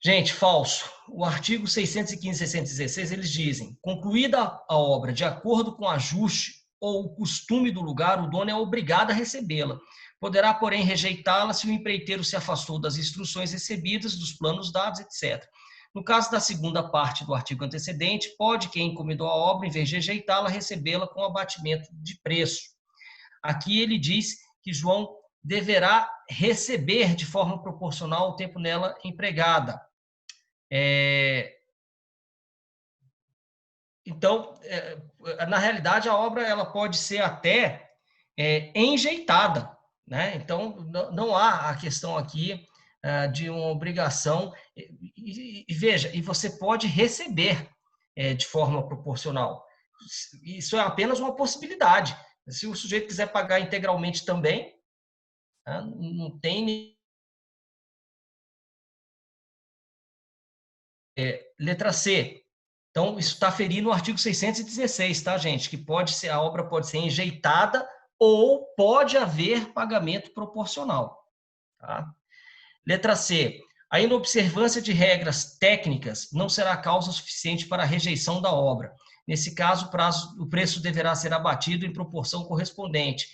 Gente, falso. O artigo 615 e 616, eles dizem, concluída a obra de acordo com o ajuste ou o costume do lugar, o dono é obrigado a recebê-la. Poderá, porém, rejeitá-la se o empreiteiro se afastou das instruções recebidas, dos planos dados, etc. No caso da segunda parte do artigo antecedente, pode quem encomendou a obra, em vez de rejeitá-la, recebê-la com abatimento de preço. Aqui ele diz que João deverá receber de forma proporcional o tempo nela empregada. Então, na realidade, a obra ela pode ser até enjeitada, né? Então, não há a questão aqui de uma obrigação. E veja, e você pode receber de forma proporcional. Isso é apenas uma possibilidade. Se o sujeito quiser pagar integralmente também, não tem... Letra C. Então, isso está ferindo o artigo 616, tá, gente? Que a obra pode ser enjeitada ou pode haver pagamento proporcional. Tá? Letra C. A inobservância de regras técnicas não será causa suficiente para a rejeição da obra. Nesse caso, o preço deverá ser abatido em proporção correspondente.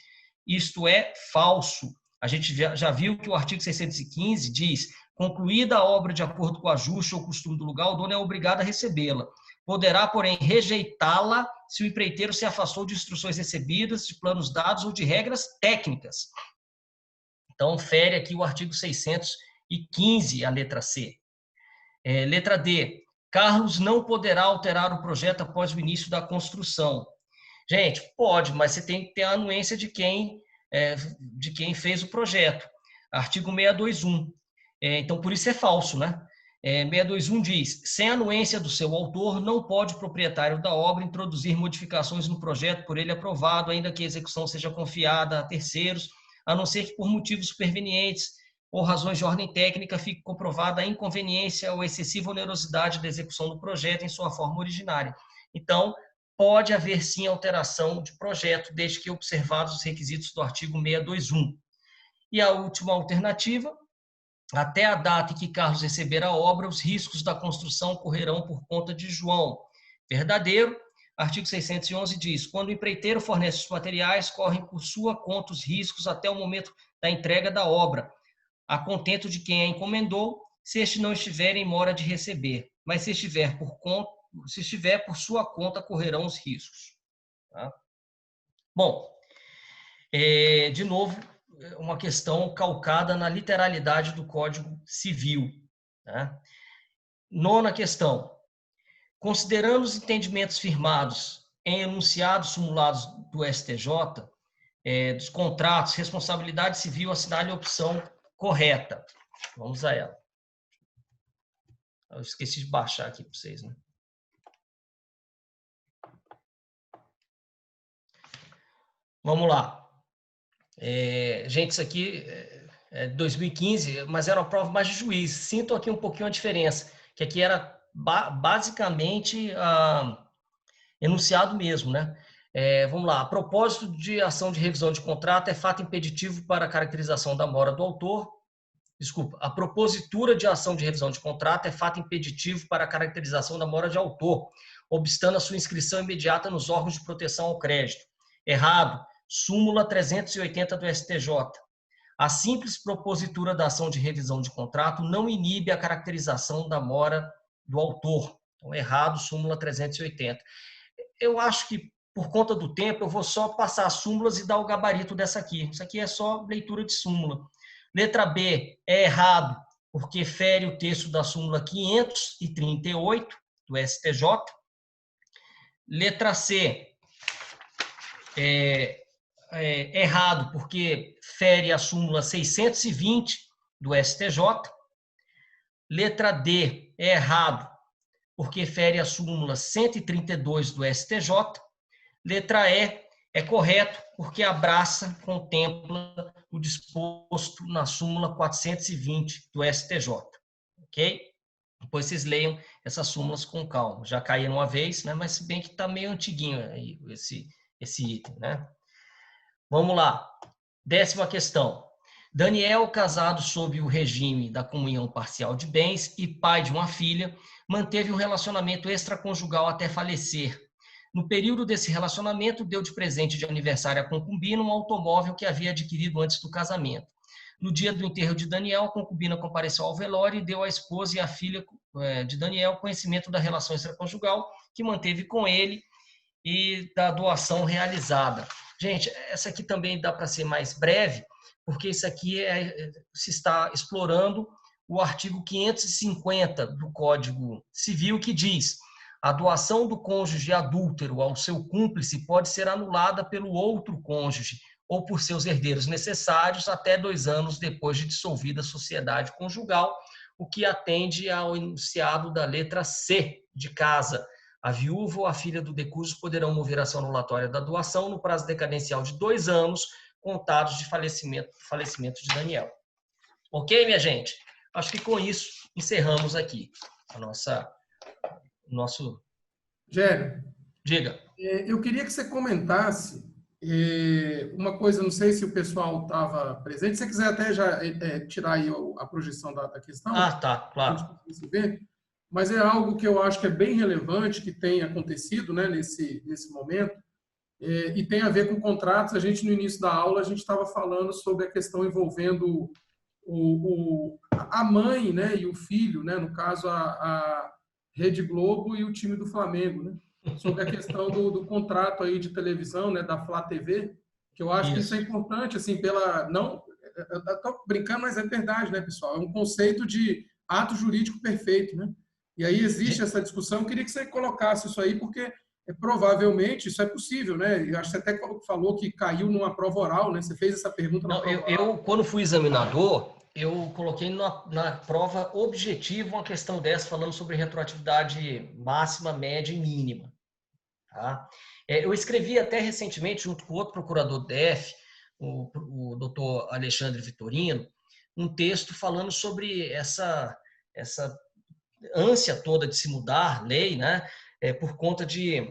Isto é falso. A gente já viu que o artigo 615 diz: concluída a obra de acordo com o ajuste ou costume do lugar, o dono é obrigado a recebê-la. Poderá, porém, rejeitá-la se o empreiteiro se afastou de instruções recebidas, de planos dados ou de regras técnicas. Então, fere aqui o artigo 615, a letra C. Letra D. Carlos não poderá alterar o projeto após o início da construção. Gente, pode, mas você tem que ter a anuência de quem fez o projeto. Artigo 621. Então, por isso é falso, né? 621 diz, sem anuência do seu autor, não pode o proprietário da obra introduzir modificações no projeto por ele aprovado, ainda que a execução seja confiada a terceiros, a não ser que por motivos supervenientes ou razões de ordem técnica fique comprovada a inconveniência ou excessiva onerosidade da execução do projeto em sua forma originária. Então, pode haver sim alteração de projeto, desde que observados os requisitos do artigo 621. E a última alternativa, até a data em que Carlos receber a obra, os riscos da construção correrão por conta de João. Verdadeiro. Artigo 611 diz, quando o empreiteiro fornece os materiais, correm por sua conta os riscos até o momento da entrega da obra, a contento de quem a encomendou, se este não estiver em mora de receber. Mas se estiver por se estiver por sua conta, correrão os riscos. Tá? Bom, de novo, uma questão calcada na literalidade do Código Civil. Tá? Nona questão. Considerando os entendimentos firmados em enunciados simulados do STJ, dos contratos, responsabilidade civil, assinale a opção correta. Vamos a ela. Eu esqueci de baixar aqui para vocês, né? Vamos lá. Gente, isso aqui é 2015, mas era uma prova mais de juiz. Sinto aqui um pouquinho a diferença, que aqui era basicamente enunciado mesmo, né? Vamos lá. A propósito de ação de revisão de contrato é fato impeditivo para a caracterização da mora do autor. Desculpa. A propositura de ação de revisão de contrato é fato impeditivo para a caracterização da mora de autor, obstando a sua inscrição imediata nos órgãos de proteção ao crédito. Errado. Súmula 380 do STJ. A simples propositura da ação de revisão de contrato não inibe a caracterização da mora do autor. Então, errado, súmula 380. Eu acho que, por conta do tempo, eu vou só passar as súmulas e dar o gabarito dessa aqui. Isso aqui é só leitura de súmula. Letra B, é errado, porque fere o texto da súmula 538 do STJ. Letra C, errado, porque fere a súmula 620 do STJ. Letra D, é errado, porque fere a súmula 132 do STJ. Letra E, é correto, porque abraça, contempla o disposto na súmula 420 do STJ. Ok? Depois vocês leiam essas súmulas com calma. Já caíram uma vez, né? Mas se bem que está meio antiguinho aí esse item, né? Vamos lá. 10ª questão. Daniel, casado sob o regime da comunhão parcial de bens e pai de uma filha, manteve um relacionamento extraconjugal até falecer. No período desse relacionamento, deu de presente de aniversário à concubina um automóvel que havia adquirido antes do casamento. No dia do enterro de Daniel, a concubina compareceu ao velório e deu à esposa e à filha de Daniel conhecimento da relação extraconjugal que manteve com ele e da doação realizada. Gente, essa aqui também dá para ser mais breve, porque isso aqui se está explorando o artigo 550 do Código Civil, que diz: a doação do cônjuge adúltero ao seu cúmplice pode ser anulada pelo outro cônjuge ou por seus herdeiros necessários até 2 anos depois de dissolvida a sociedade conjugal, o que atende ao enunciado da letra C de casa. A viúva ou a filha do decújo poderão mover ação anulatória da doação no prazo decadencial de 2 anos, contados de falecimento de Daniel. Ok, minha gente? Acho que com isso encerramos aqui a nosso... Gélio. Diga. Eu queria que você comentasse uma coisa, não sei se o pessoal estava presente. Se você quiser até já tirar aí a projeção da questão. Ah, tá, claro. Mas é algo que eu acho que é bem relevante, que tem acontecido, né, nesse momento, e tem a ver com contratos. A gente, no início da aula, a gente estava falando sobre a questão envolvendo a mãe, né, e o filho, né, no caso, a Rede Globo e o time do Flamengo, né, sobre a questão do contrato aí de televisão, né, da Flá TV, que eu acho que isso é importante, assim, não, eu estou brincando, mas é verdade, né, pessoal? É um conceito de ato jurídico perfeito, né? E aí existe essa discussão. Eu queria que você colocasse isso aí, porque provavelmente isso é possível, né? Eu acho que você até falou que caiu numa prova oral, né? Você fez essa pergunta na prova oral. Eu, quando fui examinador, eu coloquei na prova objetiva uma questão dessa, falando sobre retroatividade máxima, média e mínima. Tá? Eu escrevi até recentemente, junto com outro procurador do DF, o doutor Alexandre Vitorino, um texto falando sobre essa ânsia toda de se mudar lei, né, por conta de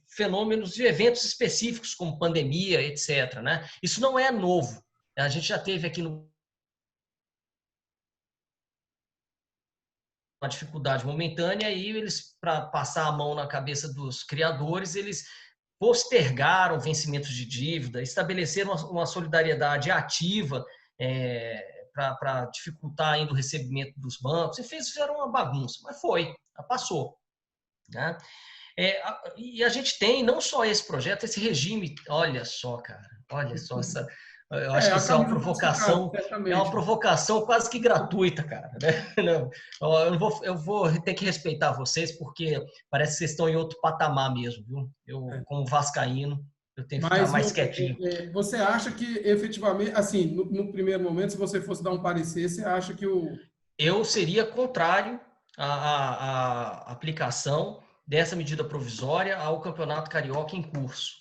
fenômenos, de eventos específicos, como pandemia, etc. Né? Isso não é novo. A gente já teve aqui uma dificuldade momentânea e eles, para passar a mão na cabeça dos criadores, eles postergaram o vencimento de dívida, estabeleceram uma solidariedade ativa para dificultar ainda o recebimento dos bancos. Fizeram uma bagunça, mas passou. Né? E a gente tem não só esse projeto, esse regime. Olha só, cara, olha só essa. Eu acho que isso é uma provocação quase que gratuita, cara. Né? Eu vou ter que respeitar vocês, porque parece que vocês estão em outro patamar mesmo, viu? Eu, como vascaíno, eu tenho que ficar mais quietinho. Você acha que, efetivamente, assim, no primeiro momento, se você fosse dar um parecer, você acha que Eu seria contrário à aplicação dessa medida provisória ao Campeonato Carioca em curso.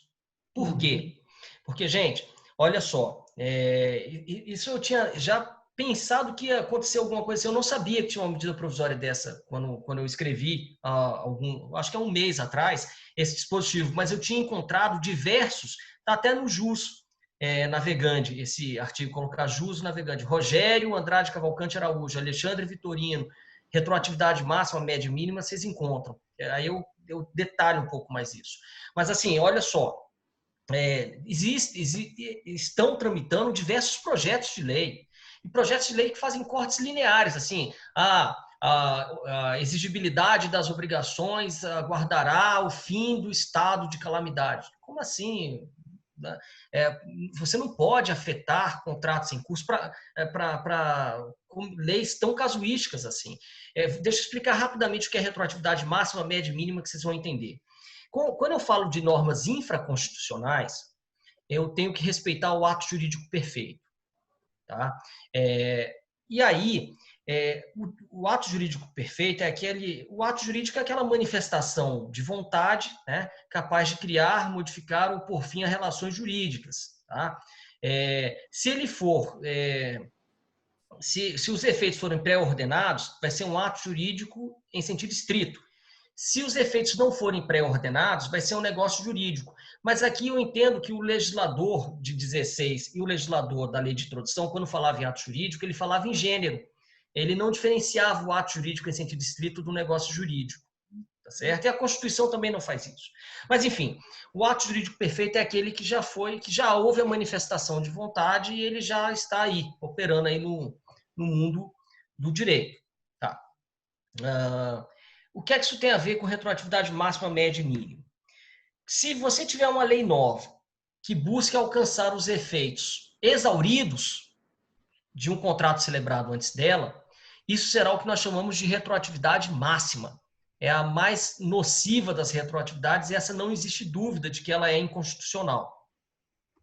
Por quê? Porque, gente, olha só, isso eu tinha já pensado que ia acontecer alguma coisa assim. Eu não sabia que tinha uma medida provisória dessa quando eu escrevi, acho que há um mês atrás, esse dispositivo, mas eu tinha encontrado diversos, está até no JUS Navegante, esse artigo, colocar JUS Navegante, Rogério Andrade Cavalcante Araújo, Alexandre Vitorino, retroatividade máxima, média e mínima, vocês encontram. Aí eu detalho um pouco mais isso. Mas assim, olha só, estão tramitando diversos projetos de lei, e projetos de lei que fazem cortes lineares, assim, a exigibilidade das obrigações aguardará o fim do estado de calamidade. Como assim? Você não pode afetar contratos em curso com leis tão casuísticas assim. Deixa eu explicar rapidamente o que é retroatividade máxima, média e mínima, que vocês vão entender. Quando eu falo de normas infraconstitucionais, eu tenho que respeitar o ato jurídico perfeito. Tá? E aí, o ato jurídico perfeito o ato jurídico é aquela manifestação de vontade, né, capaz de criar, modificar ou pôr fim a relações jurídicas. Tá? Se ele for, se os efeitos forem pré-ordenados, vai ser um ato jurídico em sentido estrito. Se os efeitos não forem pré-ordenados, vai ser um negócio jurídico. Mas aqui eu entendo que o legislador de 16 e o legislador da lei de introdução, quando falava em ato jurídico, ele falava em gênero. Ele não diferenciava o ato jurídico em sentido estrito do negócio jurídico. Tá certo? E a Constituição também não faz isso. Mas, enfim, o ato jurídico perfeito é aquele que já houve a manifestação de vontade e ele já está aí, operando aí no mundo do direito. Tá? O que é que isso tem a ver com retroatividade máxima, média e mínima? Se você tiver uma lei nova que busque alcançar os efeitos exauridos de um contrato celebrado antes dela, isso será o que nós chamamos de retroatividade máxima. É a mais nociva das retroatividades e essa não existe dúvida de que ela é inconstitucional.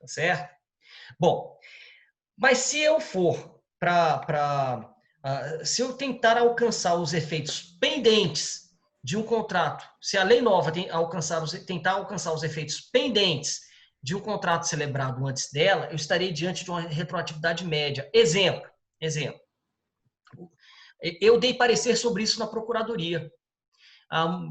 Tá certo? Bom, mas se eu for se eu tentar alcançar os efeitos pendentes de um contrato, se a lei nova tentar alcançar os efeitos pendentes de um contrato celebrado antes dela, eu estarei diante de uma retroatividade média. Exemplo. Eu dei parecer sobre isso na Procuradoria.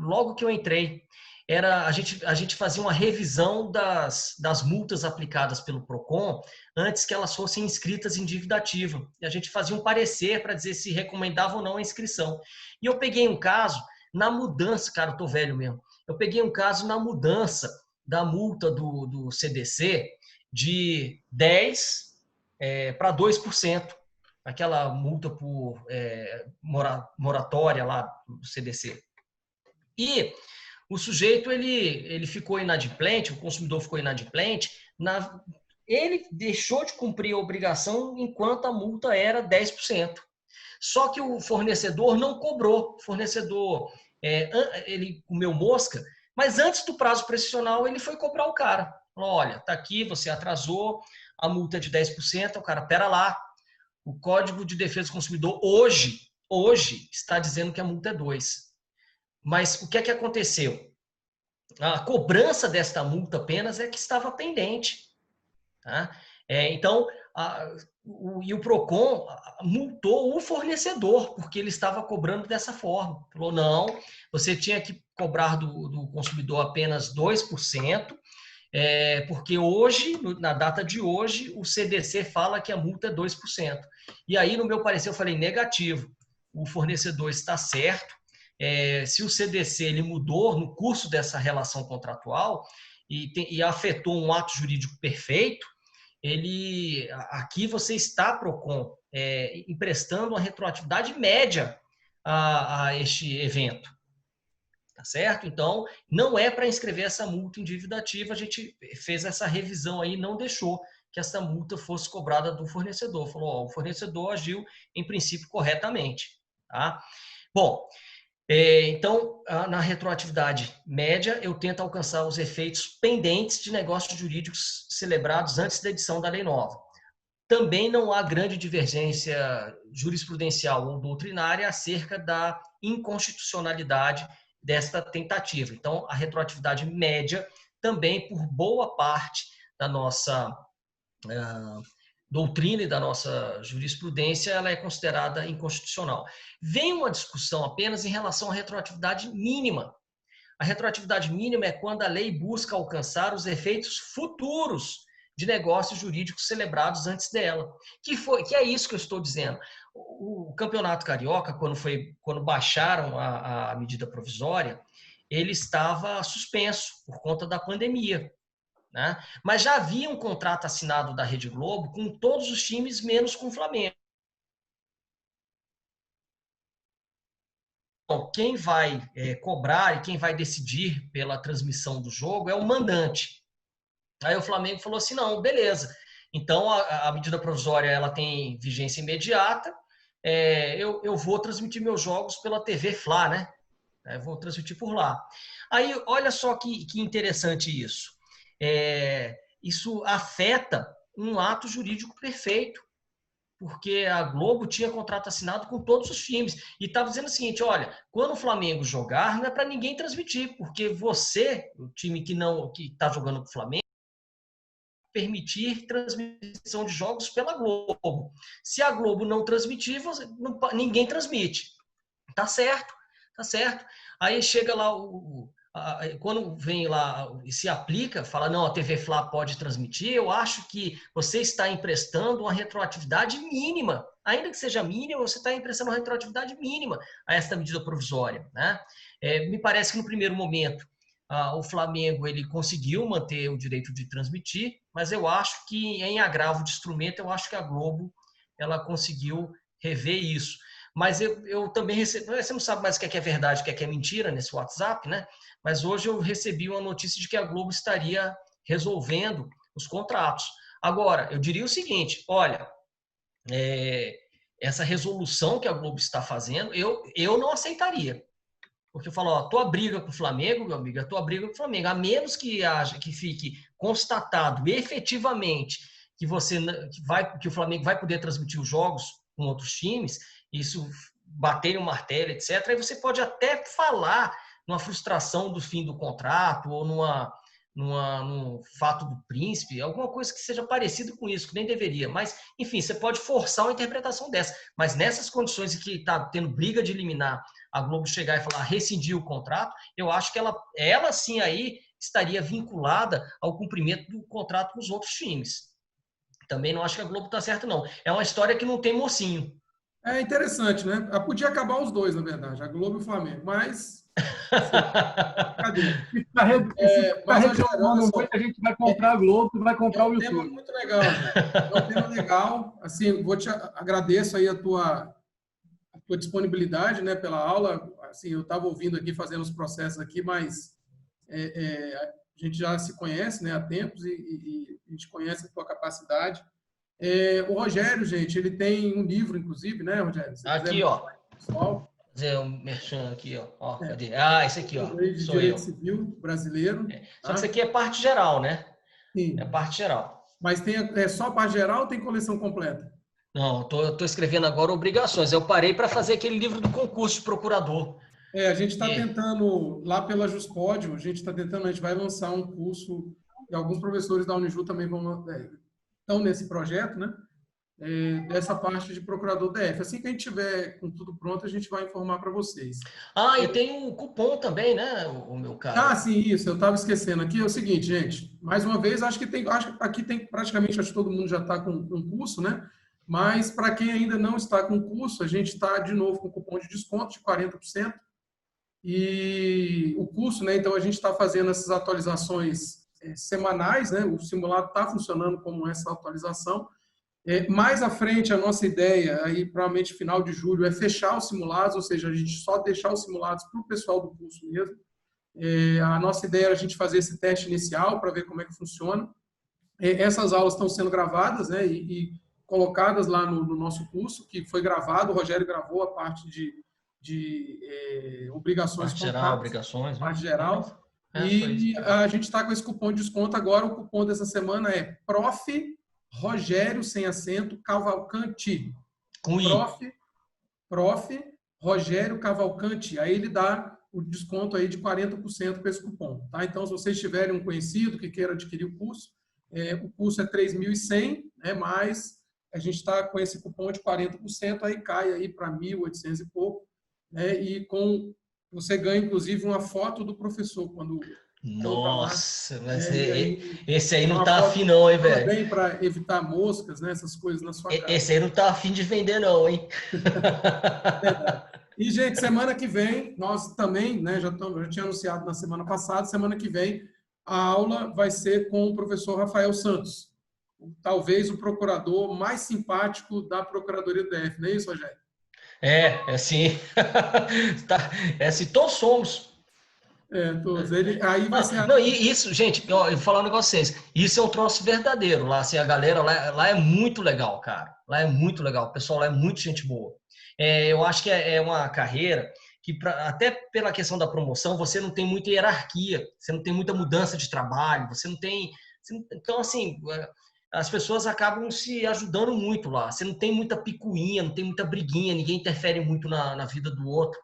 Logo que eu entrei, a gente fazia uma revisão das multas aplicadas pelo PROCON antes que elas fossem inscritas em dívida ativa. E a gente fazia um parecer para dizer se recomendava ou não a inscrição. E eu peguei um caso na mudança, cara, eu tô velho mesmo. Eu peguei um caso na mudança da multa do CDC de 10% para 2%. Aquela multa por moratória lá do CDC. E o sujeito ele ficou inadimplente, o consumidor ficou inadimplente, ele deixou de cumprir a obrigação enquanto a multa era 10%. Só que o fornecedor não cobrou. O fornecedor, ele comeu mosca, mas antes do prazo prescricional ele foi cobrar o cara. Falou, olha, tá aqui, você atrasou, a multa é de 10%, o cara, pera lá, o Código de Defesa do Consumidor hoje está dizendo que a multa é 2%. Mas o que é que aconteceu? A cobrança desta multa apenas é que estava pendente. Tá? Então, o PROCON multou o fornecedor, porque ele estava cobrando dessa forma. Falou, não, você tinha que cobrar do consumidor apenas 2%, porque hoje, na data de hoje, o CDC fala que a multa é 2%. E aí, no meu parecer, eu falei, negativo, o fornecedor está certo. Se o CDC ele mudou no curso dessa relação contratual e afetou um ato jurídico perfeito, aqui você está, PROCON, emprestando uma retroatividade média a este evento. Tá certo? Então, não é para inscrever essa multa em dívida ativa, a gente fez essa revisão aí, não deixou que essa multa fosse cobrada do fornecedor. Falou, ó, o fornecedor agiu, em princípio, corretamente. Tá? Bom, então, na retroatividade média, eu tento alcançar os efeitos pendentes de negócios jurídicos celebrados antes da edição da lei nova. Também não há grande divergência jurisprudencial ou doutrinária acerca da inconstitucionalidade desta tentativa. Então, a retroatividade média também, por boa parte da nossa doutrina e da nossa jurisprudência, ela é considerada inconstitucional. Vem uma discussão apenas em relação à retroatividade mínima. A retroatividade mínima é quando a lei busca alcançar os efeitos futuros de negócios jurídicos celebrados antes dela. Que é isso que eu estou dizendo. O Campeonato Carioca, quando baixaram a medida provisória, ele estava suspenso por conta da pandemia. Né? Mas já havia um contrato assinado da Rede Globo com todos os times, menos com o Flamengo. Então, quem vai cobrar e quem vai decidir pela transmissão do jogo é o mandante. Aí o Flamengo falou assim, não, beleza. Então, a medida provisória ela tem vigência imediata, eu vou transmitir meus jogos pela TV Fla, né? Vou transmitir por lá. Aí, olha só que interessante isso. Isso afeta um ato jurídico perfeito, porque a Globo tinha contrato assinado com todos os times e estava dizendo o seguinte, olha, quando o Flamengo jogar, não é para ninguém transmitir, porque você, o time que está jogando com o Flamengo, permitir transmissão de jogos pela Globo. Se a Globo não transmitir, ninguém transmite. Tá certo, tá certo. Aí chega lá, quando vem lá e se aplica, fala, não, a TV Fla pode transmitir, eu acho que você está emprestando uma retroatividade mínima. Ainda que seja mínima, você está emprestando uma retroatividade mínima a esta medida provisória. Né? Me parece que no primeiro momento, o Flamengo ele conseguiu manter o direito de transmitir, mas eu acho que em agravo de instrumento, eu acho que a Globo ela conseguiu rever isso. Mas eu também recebi, você não sabe mais o que é verdade, o que é mentira nesse WhatsApp, né? Mas hoje eu recebi uma notícia de que a Globo estaria resolvendo os contratos. Agora, eu diria o seguinte, olha, essa resolução que a Globo está fazendo, eu não aceitaria. Porque eu falo, ó, tua briga com o Flamengo, meu amigo, é tua briga com o Flamengo. A menos que fique constatado efetivamente que o Flamengo vai poder transmitir os jogos com outros times, isso bater no martelo, etc. Aí você pode até falar numa frustração do fim do contrato ou num fato do príncipe, alguma coisa que seja parecido com isso, que nem deveria. Mas, enfim, você pode forçar uma interpretação dessa. Mas nessas condições em que está tendo briga de eliminar, a Globo chegar e falar rescindir o contrato, eu acho que ela sim aí estaria vinculada ao cumprimento do contrato com os outros times. Também não acho que a Globo está certa, não. É uma história que não tem mocinho. É interessante, né? Podia acabar os dois, na verdade, a Globo e o Flamengo, mas... Cadê? A gente vai comprar a Globo e vai comprar o YouTube. É um tema muito legal, gente. É um tema legal. Assim, agradeço aí a tua disponibilidade, né, pela aula. Assim, eu estava ouvindo aqui, fazendo os processos aqui, mas a gente já se conhece, né, há tempos e a gente conhece a tua capacidade. O Rogério, gente, ele tem um livro, inclusive, né, Rogério? Aqui, ó. Pessoal. Fazer um merchan aqui, ó. Cadê? Esse aqui, ó. Sou eu. Civil brasileiro. Só que isso aqui é parte geral, né? Sim. É parte geral. Mas só parte geral ou tem coleção completa? Não, tô escrevendo agora obrigações. Eu parei para fazer aquele livro do concurso de procurador. A gente está tentando, lá pela Juspódio, a gente vai lançar um curso, e alguns professores da Uniju também estão nesse projeto, né? Dessa parte de procurador DF. Assim que a gente tiver com tudo pronto, a gente vai informar para vocês. E tem um cupom também, né, o meu cara? Sim, isso. Eu estava esquecendo aqui. É o seguinte, gente. Mais uma vez, acho que aqui tem praticamente, acho que todo mundo já está com um curso, né? Mas para quem ainda não está com curso, a gente está de novo com cupom de desconto de 40%. E o curso, né? Então a gente está fazendo essas atualizações semanais, né? O simulado está funcionando como essa atualização. Mais à frente, a nossa ideia, aí provavelmente final de julho, é fechar os simulados, ou seja, a gente só deixar os simulados para o pessoal do curso mesmo. A nossa ideia era a gente fazer esse teste inicial para ver como é que funciona. Essas aulas estão sendo gravadas, né, e colocadas lá no nosso curso, que foi gravado, o Rogério gravou a parte de obrigações parte geral, obrigações, parte geral. E a gente está com esse cupom de desconto agora. O cupom dessa semana é Prof. Rogério, sem acento, Cavalcante. Prof. Rogério Cavalcante. Aí ele dá o desconto aí de 40% com esse cupom. Tá? Então, se vocês tiverem um conhecido que queira adquirir o curso é R$3.100, né? Mas a gente está com esse cupom de 40%, aí cai aí para 1.800 e pouco. Né? E você ganha, inclusive, uma foto do professor quando... Nossa, mas esse aí não tá afim não, hein, velho? Também para evitar moscas, né, essas coisas na sua casa. Esse aí não tá afim de vender não, hein? E, gente, semana que vem, nós também, né, já tinha anunciado na semana passada, semana que vem a aula vai ser com o professor Rafael Santos, talvez o procurador mais simpático da Procuradoria do DF, não é isso, Rogério? É sim. Se todos somos. Todos. Aí vai ser... Não, e isso, gente, eu vou falar um negócio pra vocês. Isso é um troço verdadeiro. Lá, assim, a galera lá é muito legal, cara. Lá é muito legal. O pessoal lá é muito gente boa. Eu acho que é uma carreira que, até pela questão da promoção, você não tem muita hierarquia, você não tem muita mudança de trabalho, você não tem... Então, assim, as pessoas acabam se ajudando muito lá. Você não tem muita picuinha, não tem muita briguinha, ninguém interfere muito na vida do outro.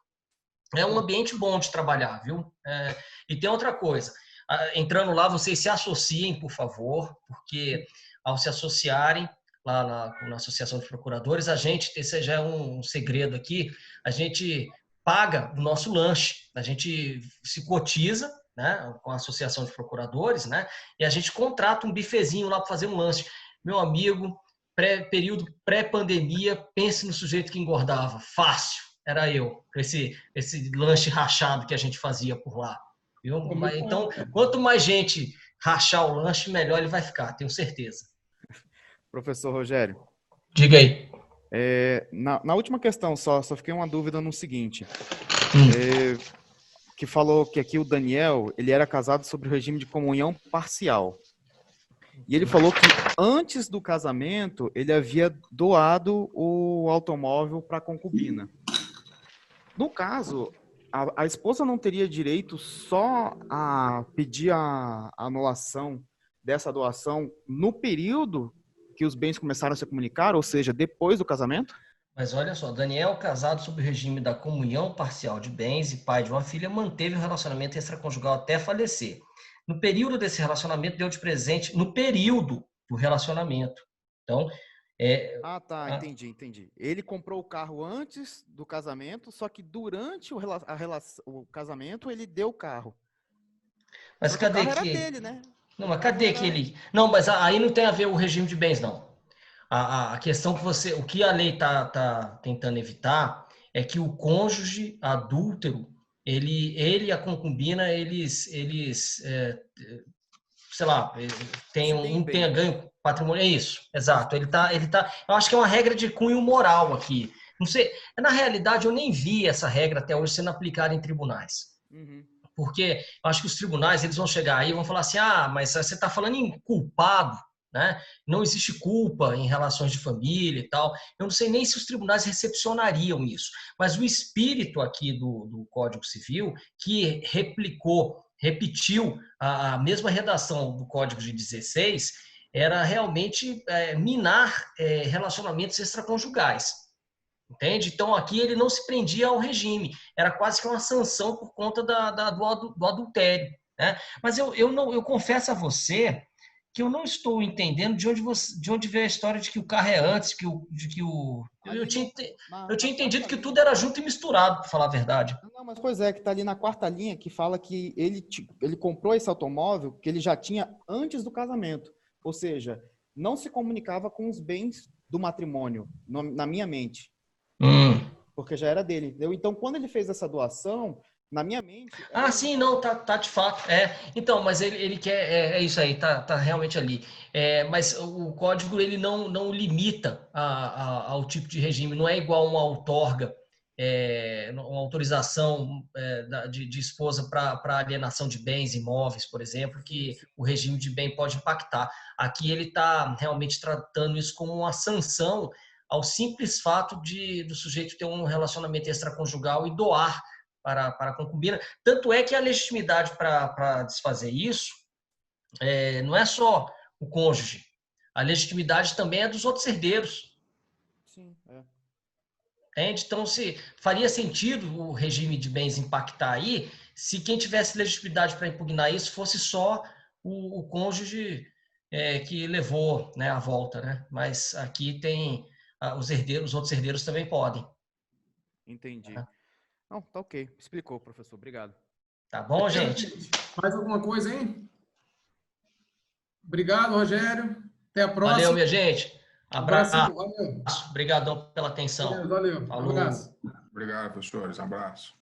É um ambiente bom de trabalhar, viu? E tem outra coisa. Entrando lá, vocês se associem, por favor, porque ao se associarem lá na Associação de Procuradores, esse já é um segredo aqui, a gente paga o nosso lanche, a gente se cotiza, né, com a Associação de Procuradores, né, e a gente contrata um bifezinho lá para fazer um lanche. Meu amigo, período pré-pandemia, pense no sujeito que engordava, fácil. Era eu, esse lanche rachado que a gente fazia por lá. Viu? Então, quanto mais gente rachar o lanche, melhor ele vai ficar, tenho certeza. Professor Rogério. Diga aí. Na última questão, só fiquei uma dúvida no seguinte. Que falou que aqui o Daniel, ele era casado sobre o regime de comunhão parcial. E ele falou que antes do casamento, ele havia doado o automóvel para a concubina. No caso, a esposa não teria direito só a pedir a anulação dessa doação no período que os bens começaram a se comunicar, ou seja, depois do casamento? Mas olha só, Daniel, casado sob o regime da comunhão parcial de bens e pai de uma filha, manteve o relacionamento extraconjugal até falecer. No período desse relacionamento, deu de presente, no período do relacionamento. Então, entendi. Ele comprou o carro antes do casamento, só que durante o casamento ele deu o carro. Mas cadê que... era dele, né? Não, mas cadê que ele... Não, mas aí não tem a ver o regime de bens, não. A questão que o que a lei tá tentando evitar é que o cônjuge adúltero, ele e a concubina, eles sei lá, tenha ganho patrimônio, é isso, exato. Ele tá, eu acho que é uma regra de cunho moral aqui. Não sei, na realidade eu nem vi essa regra até hoje sendo aplicada em tribunais. Uhum. Porque eu acho que os tribunais, eles vão chegar aí e vão falar assim, mas você está falando em culpado, né? Não existe culpa em relações de família e tal. Eu não sei nem se os tribunais recepcionariam isso, mas o espírito aqui do Código Civil, que repetiu a mesma redação do Código de 16, era realmente minar relacionamentos extraconjugais. Entende? Então, aqui ele não se prendia ao regime. Era quase que uma sanção por conta do adultério. Né? Mas eu confesso a você que eu não estou entendendo de onde veio a história de que o carro é antes, eu tinha entendido que tudo era junto e misturado, para falar a verdade. Não, mas pois é, que está ali na quarta linha, que fala que ele comprou esse automóvel que ele já tinha antes do casamento. Ou seja, não se comunicava com os bens do matrimônio, na minha mente. Porque já era dele, entendeu? Então, quando ele fez essa doação, Na minha mente... Sim, não, tá de fato. Então, mas ele quer... É isso aí, tá realmente ali. Mas o código, ele não limita ao tipo de regime. Não é igual uma outorga, uma autorização de esposa para alienação de bens imóveis, por exemplo, que o regime de bem pode impactar. Aqui ele está realmente tratando isso como uma sanção ao simples fato do sujeito ter um relacionamento extraconjugal e doar para a concubina. Tanto é que a legitimidade para desfazer isso não é só o cônjuge. A legitimidade também é dos outros herdeiros. Sim, Entende? Então, faria sentido o regime de bens impactar aí se quem tivesse legitimidade para impugnar isso fosse só o cônjuge que levou, né, a volta, né? Mas aqui tem os herdeiros, os outros herdeiros também podem. Entendi. Não, tá ok. Explicou, professor. Obrigado. Tá bom, gente? Mais alguma coisa, hein? Obrigado, Rogério. Até a próxima. Valeu, minha gente. Abraço. Valeu. Obrigadão pela atenção. Valeu. Falou. Abraço. Obrigado, professores. Abraço.